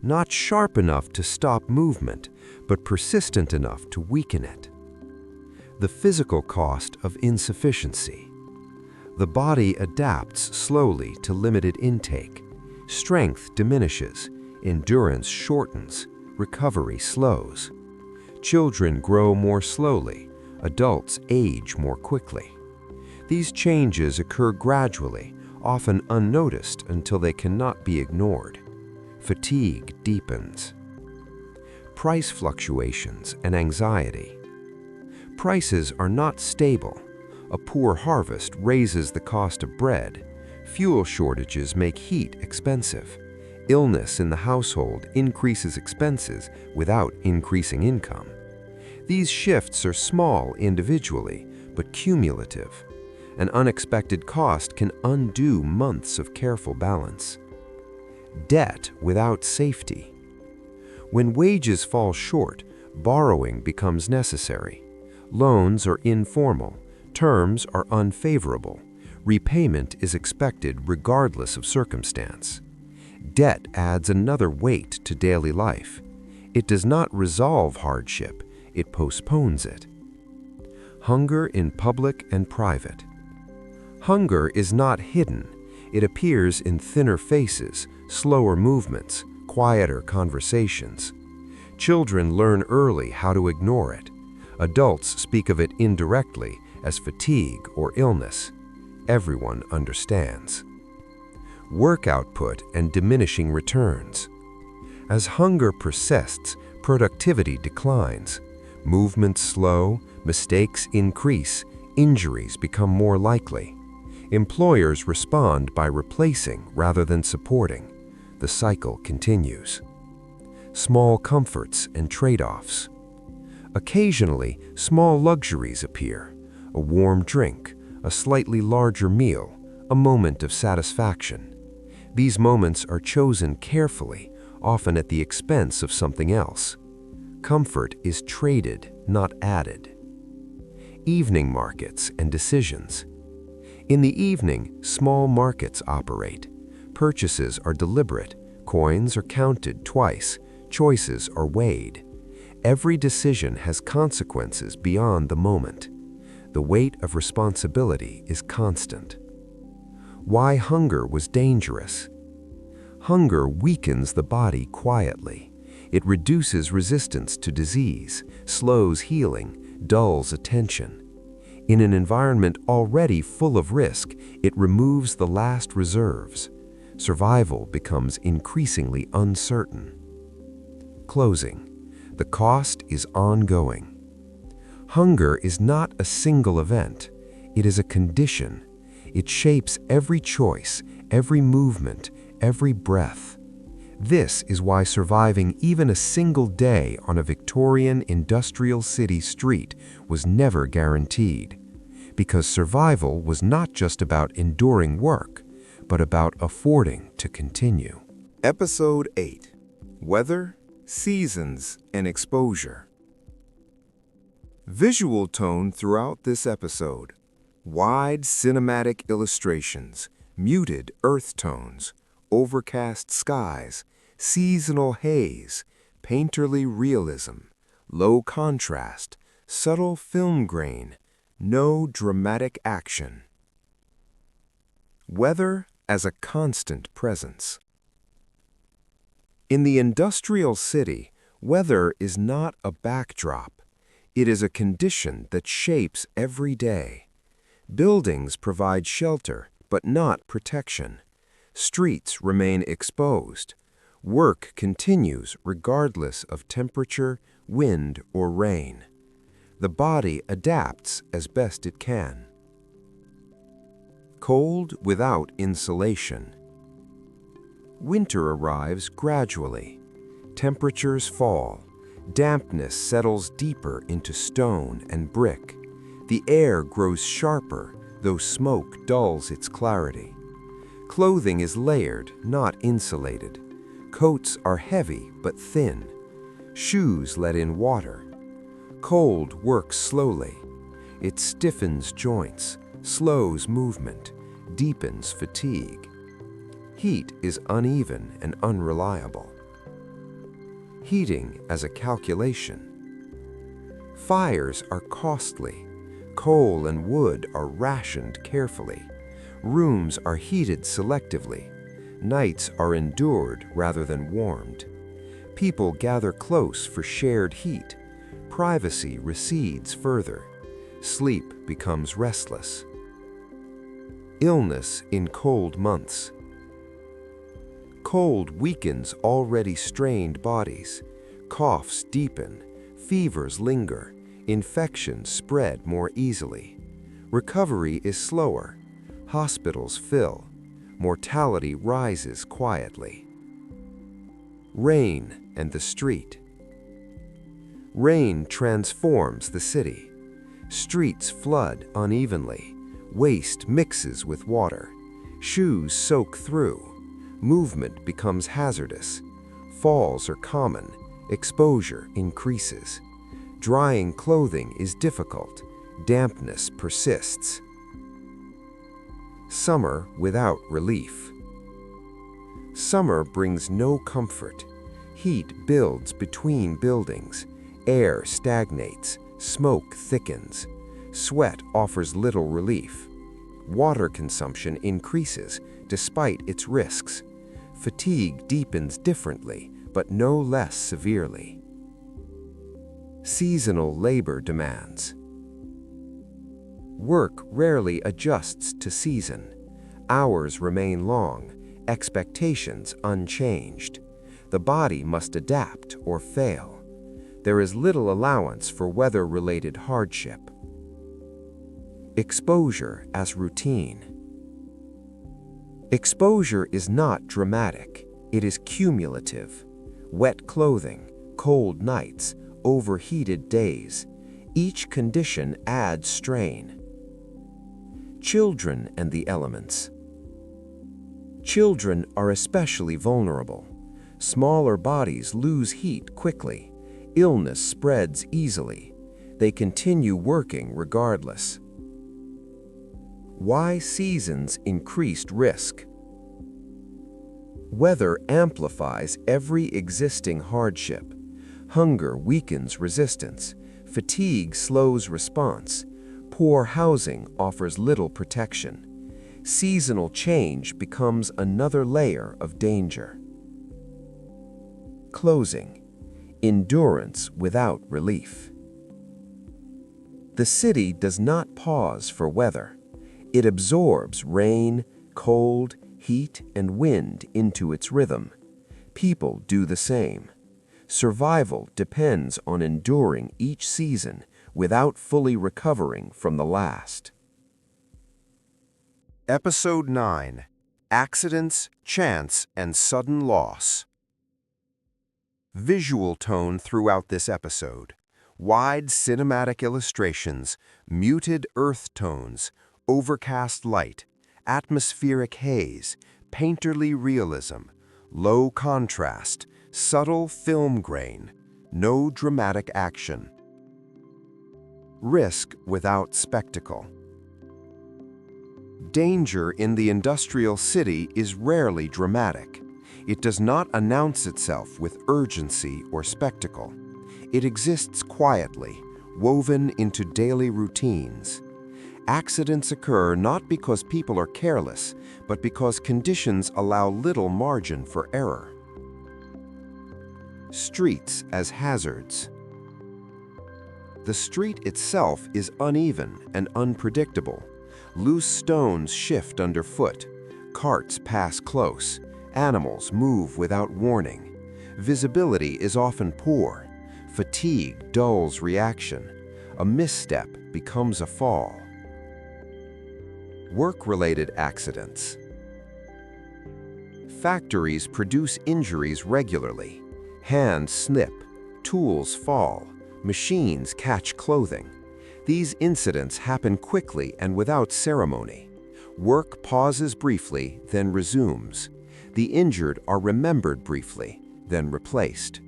Not sharp enough to stop movement, but persistent enough to weaken it. The physical cost of insufficiency. The body adapts slowly to limited intake. Strength diminishes, endurance shortens, recovery slows. Children grow more slowly, adults age more quickly. These changes occur gradually, often unnoticed until they cannot be ignored. Fatigue deepens. Price fluctuations and anxiety. Prices are not stable. A poor harvest raises the cost of bread. Fuel shortages make heat expensive. Illness in the household increases expenses without increasing income. These shifts are small individually, but cumulative. An unexpected cost can undo months of careful balance. Debt without safety. When wages fall short, borrowing becomes necessary. Loans are informal. Terms are unfavorable. Repayment is expected regardless of circumstance. Debt adds another weight to daily life. It does not resolve hardship, it postpones it. Hunger in public and private. Hunger is not hidden. It appears in thinner faces, slower movements, quieter conversations. Children learn early how to ignore it. Adults speak of it indirectly as fatigue or illness. Everyone understands. Work output and diminishing returns. As hunger persists, productivity declines. Movements slow, mistakes increase, injuries become more likely. Employers respond by replacing rather than supporting. The cycle continues. Small comforts and trade-offs. Occasionally, small luxuries appear. A warm drink, a slightly larger meal, a moment of satisfaction. These moments are chosen carefully, often at the expense of something else. Comfort is traded, not added. Evening markets and decisions. In the evening, small markets operate. Purchases are deliberate, coins are counted twice, choices are weighed. Every decision has consequences beyond the moment. The weight of responsibility is constant. Why hunger was dangerous. Hunger weakens the body quietly. It reduces resistance to disease, slows healing, dulls attention. In an environment already full of risk, it removes the last reserves. Survival becomes increasingly uncertain. Closing. The cost is ongoing. Hunger is not a single event. It is a condition. It shapes every choice, every movement, every breath. This is why surviving even a single day on a Victorian industrial city street was never guaranteed. Because survival was not just about enduring work, but about affording to continue. Episode 8. Weather, Seasons, and Exposure. Visual tone throughout this episode. Wide cinematic illustrations, muted earth tones, overcast skies, seasonal haze, painterly realism, low contrast, subtle film grain, no dramatic action. Weather as a constant presence. In the industrial city, weather is not a backdrop. It is a condition that shapes every day. Buildings provide shelter, but not protection. Streets remain exposed. Work continues regardless of temperature, wind, or rain. The body adapts as best it can. Cold without insulation. Winter arrives gradually. Temperatures fall. Dampness settles deeper into stone and brick. The air grows sharper, though smoke dulls its clarity. Clothing is layered, not insulated. Coats are heavy but thin. Shoes let in water. Cold works slowly. It stiffens joints, slows movement, deepens fatigue. Heat is uneven and unreliable. Heating as a calculation. Fires are costly. Coal and wood are rationed carefully. Rooms are heated selectively. Nights are endured rather than warmed. People gather close for shared heat. Privacy recedes further. Sleep becomes restless. Illness in cold months. Cold weakens already strained bodies. Coughs deepen. Fevers linger. Infections spread more easily. Recovery is slower. Hospitals fill. Mortality rises quietly. Rain and the street. Rain transforms the city. Streets flood unevenly. Waste mixes with water. Shoes soak through. Movement becomes hazardous. Falls are common. Exposure increases. Drying clothing is difficult. Dampness persists. Summer without relief. Summer brings no comfort. Heat builds between buildings. Air stagnates. Smoke thickens. Sweat offers little relief. Water consumption increases despite its risks. Fatigue deepens differently, but no less severely. Seasonal labor demands. Work rarely adjusts to season. Hours remain long, expectations unchanged. The body must adapt or fail. There is little allowance for weather-related hardship. Exposure as routine. Exposure is not dramatic, it is cumulative. Wet clothing, cold nights, overheated days. Each condition adds strain. Children and the elements. Children are especially vulnerable. Smaller bodies lose heat quickly. Illness spreads easily. They continue working regardless. Why seasons increased risk. Weather amplifies every existing hardship. Hunger weakens resistance. Fatigue slows response. Poor housing offers little protection. Seasonal change becomes another layer of danger. Closing. Endurance without relief. The city does not pause for weather. It absorbs rain, cold, heat, and wind into its rhythm. People do the same. Survival depends on enduring each season without fully recovering from the last. Episode 9. Accidents, Chance, and Sudden Loss. Visual tone throughout this episode. Wide cinematic illustrations, muted earth tones, overcast light, atmospheric haze, painterly realism, low contrast, subtle film grain, no dramatic action. Risk without spectacle. Danger in the industrial city is rarely dramatic. It does not announce itself with urgency or spectacle. It exists quietly, woven into daily routines. Accidents occur not because people are careless, but because conditions allow little margin for error. Streets as hazards. The street itself is uneven and unpredictable. Loose stones shift underfoot. Carts pass close. Animals move without warning. Visibility is often poor. Fatigue dulls reaction. A misstep becomes a fall. Work-related accidents. Factories produce injuries regularly. Hands slip, tools fall, machines catch clothing. These incidents happen quickly and without ceremony. Work pauses briefly, then resumes. The injured are remembered briefly, then replaced.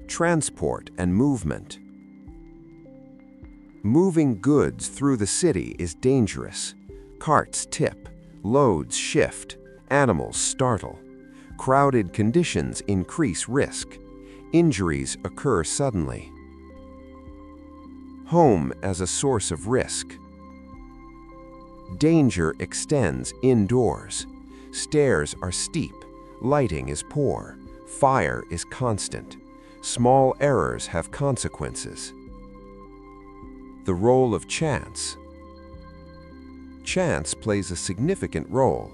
Transport and movement. Moving goods through the city is dangerous. Carts tip, loads shift, animals startle. Crowded conditions increase risk. Injuries occur suddenly. Home as a source of risk. Danger extends indoors. Stairs are steep, lighting is poor, fire is constant. Small errors have consequences. The role of chance. Chance plays a significant role.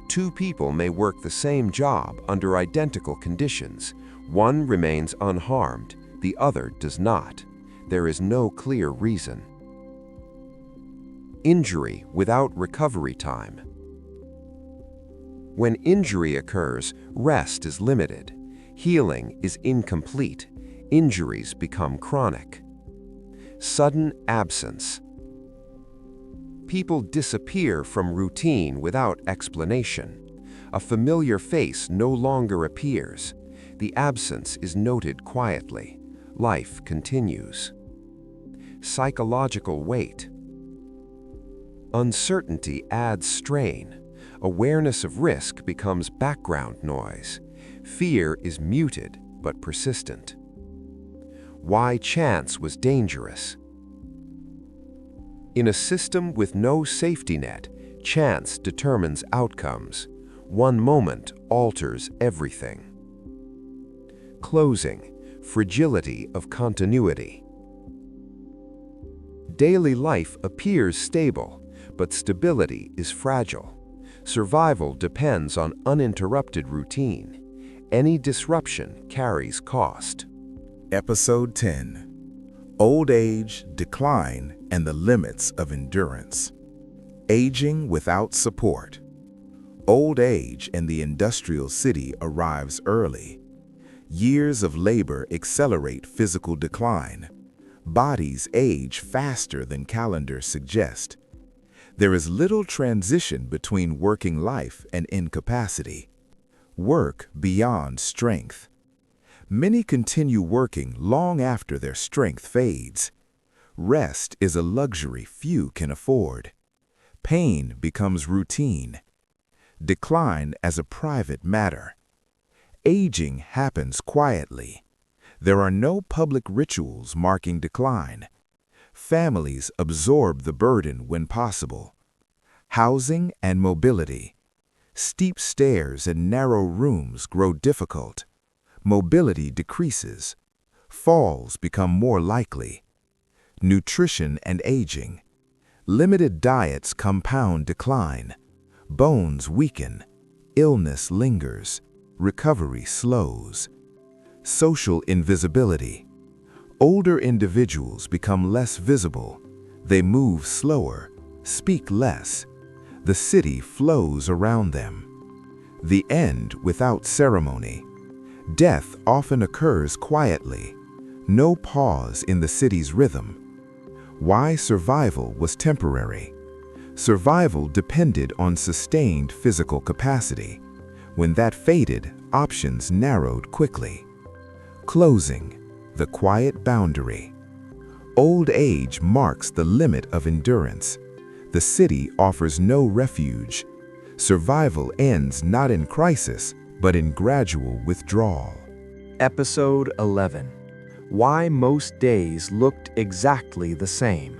Two people may work the same job under identical conditions. One remains unharmed, the other does not. There is no clear reason. Injury without recovery time. When injury occurs, rest is limited. Healing is incomplete. Injuries become chronic. Sudden absence. People disappear from routine without explanation. A familiar face no longer appears. The absence is noted quietly. Life continues. Psychological weight. Uncertainty adds strain. Awareness of risk becomes background noise. Fear is muted but persistent. Why chance was dangerous. In a system with no safety net, chance determines outcomes. One moment alters everything. Closing. Fragility of continuity. Daily life appears stable, but stability is fragile. Survival depends on uninterrupted routine. Any disruption carries cost. Episode 10. Old age, decline, and the limits of endurance. Aging without support. Old age in the industrial city arrives early. Years of labor accelerate physical decline. Bodies age faster than calendars suggest. There is little transition between working life and incapacity. Work beyond strength. Many continue working long after their strength fades. Rest is a luxury few can afford. Pain becomes routine. Decline as a private matter. Aging happens quietly. There are no public rituals marking decline. Families absorb the burden when possible. Housing and mobility. Steep stairs and narrow rooms grow difficult. Mobility decreases. Falls become more likely. Nutrition and aging. Limited diets compound decline. Bones weaken. Illness lingers. Recovery slows. Social invisibility. Older individuals become less visible. They move slower, speak less. The city flows around them. The end without ceremony. Death often occurs quietly. No pause in the city's rhythm. Why survival was temporary. Survival depended on sustained physical capacity. When that faded, options narrowed quickly. Closing, the quiet boundary. Old age marks the limit of endurance. The city offers no refuge. Survival ends not in crisis, but in gradual withdrawal. Episode 11. Why most days looked exactly the same.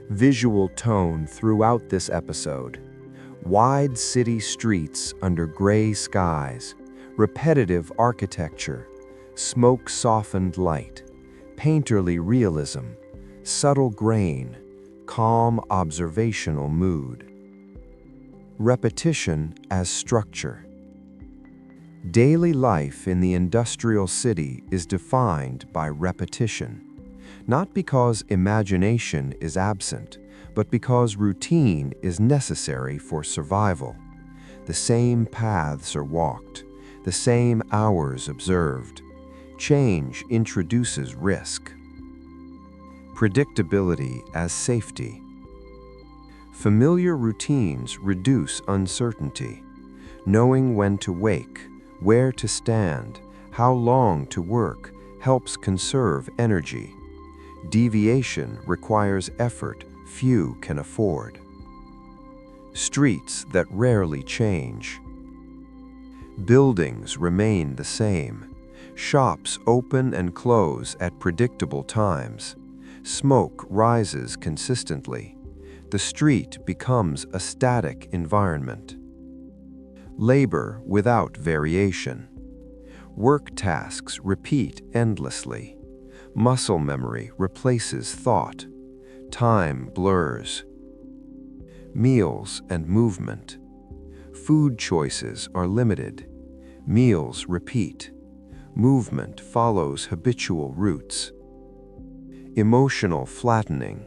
Visual tone throughout this episode. Wide city streets under gray skies, repetitive architecture, smoke-softened light, painterly realism, subtle grain, calm observational mood. Repetition as structure. Daily life in the industrial city is defined by repetition, not because imagination is absent, but because routine is necessary for survival. The same paths are walked, the same hours observed. Change introduces risk. Predictability as safety. Familiar routines reduce uncertainty. Knowing when to wake, where to stand, how long to work helps conserve energy. Deviation requires effort few can afford. Streets that rarely change. Buildings remain the same. Shops open and close at predictable times. Smoke rises consistently. The street becomes a static environment. Labor without variation. Work tasks repeat endlessly. Muscle memory replaces thought. Time blurs. Meals and movement. Food choices are limited. Meals repeat. Movement follows habitual routes. Emotional flattening.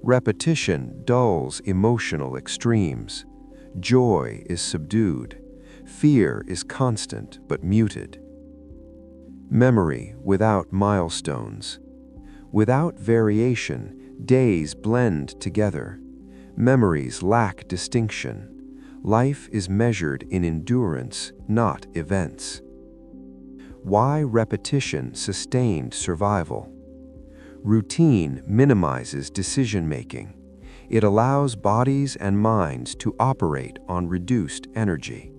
Repetition dulls emotional extremes. Joy is subdued. Fear is constant but muted. Memory without milestones. Without variation, days blend together. Memories lack distinction. Life is measured in endurance, not events. Why repetition sustained survival? Routine minimizes decision-making. It allows bodies and minds to operate on reduced energy.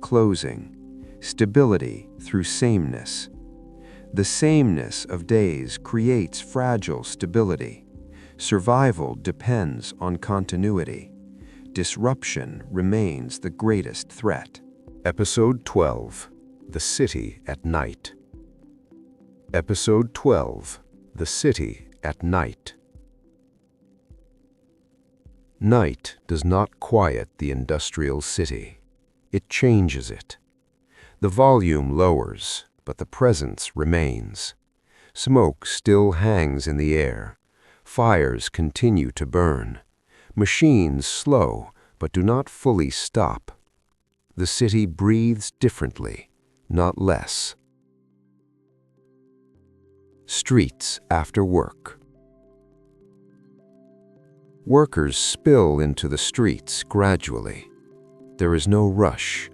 Closing. Stability through sameness. The sameness of days creates fragile stability. Survival depends on continuity. Disruption remains the greatest threat. Episode 12. The City at Night. Episode 12. The City at Night. Night does not quiet the industrial city. It changes it. The volume lowers, but the presence remains. Smoke still hangs in the air. Fires continue to burn. Machines slow, but do not fully stop. The city breathes differently, not less. Streets after work. Workers spill into the streets gradually. There is no rush.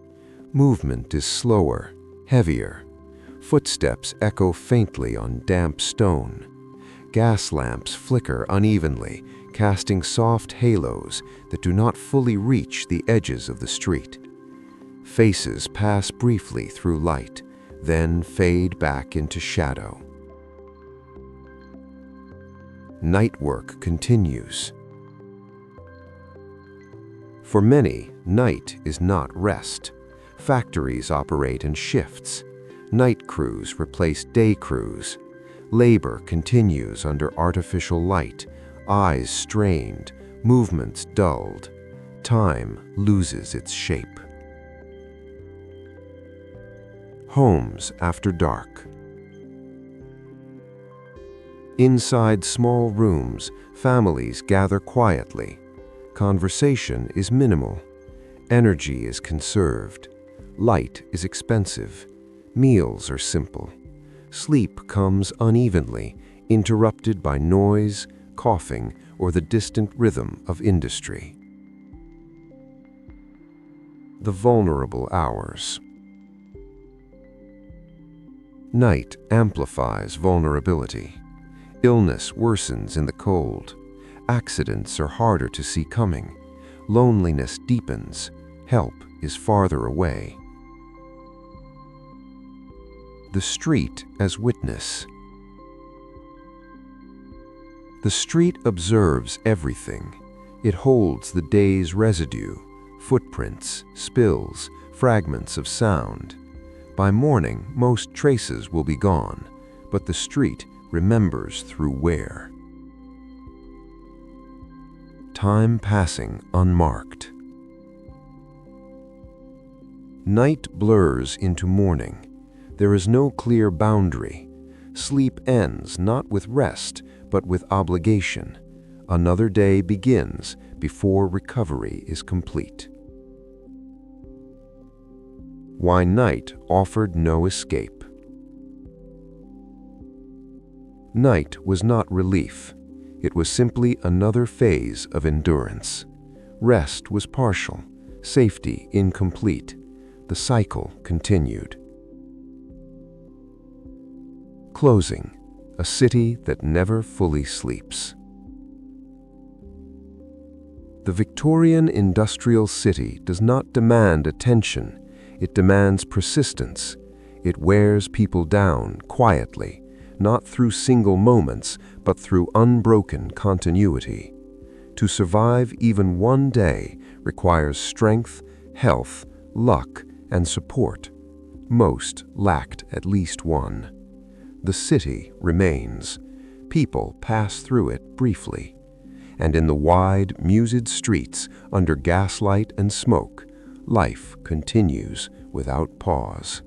Movement is slower, heavier. Footsteps echo faintly on damp stone. Gas lamps flicker unevenly, casting soft halos that do not fully reach the edges of the street. Faces pass briefly through light, then fade back into shadow. Night work continues. For many, night is not rest. Factories operate in shifts. Night crews replace day crews. Labor continues under artificial light, eyes strained, movements dulled. Time loses its shape. Homes after dark. Inside small rooms, families gather quietly. Conversation is minimal. Energy is conserved. Light is expensive. Meals are simple. Sleep comes unevenly, interrupted by noise, coughing, or the distant rhythm of industry. The vulnerable hours. Night amplifies vulnerability. Illness worsens in the cold. Accidents are harder to see coming. Loneliness deepens. Help is farther away. The street as witness. The street observes everything. It holds the day's residue, footprints, spills, fragments of sound. By morning, most traces will be gone, but the street remembers through wear. Time passing unmarked. Night blurs into morning. There is no clear boundary. Sleep ends not with rest, but with obligation. Another day begins before recovery is complete. Why night offered no escape. Night was not relief. It was simply another phase of endurance. Rest was partial, safety incomplete. The cycle continued. Closing, a city that never fully sleeps. The Victorian industrial city does not demand attention. It demands persistence. It wears people down quietly, not through single moments, but through unbroken continuity. To survive even one day requires strength, health, luck, and support. Most lacked at least one. The city remains. People pass through it briefly. And in the wide, mused streets, under gaslight and smoke, life continues without pause.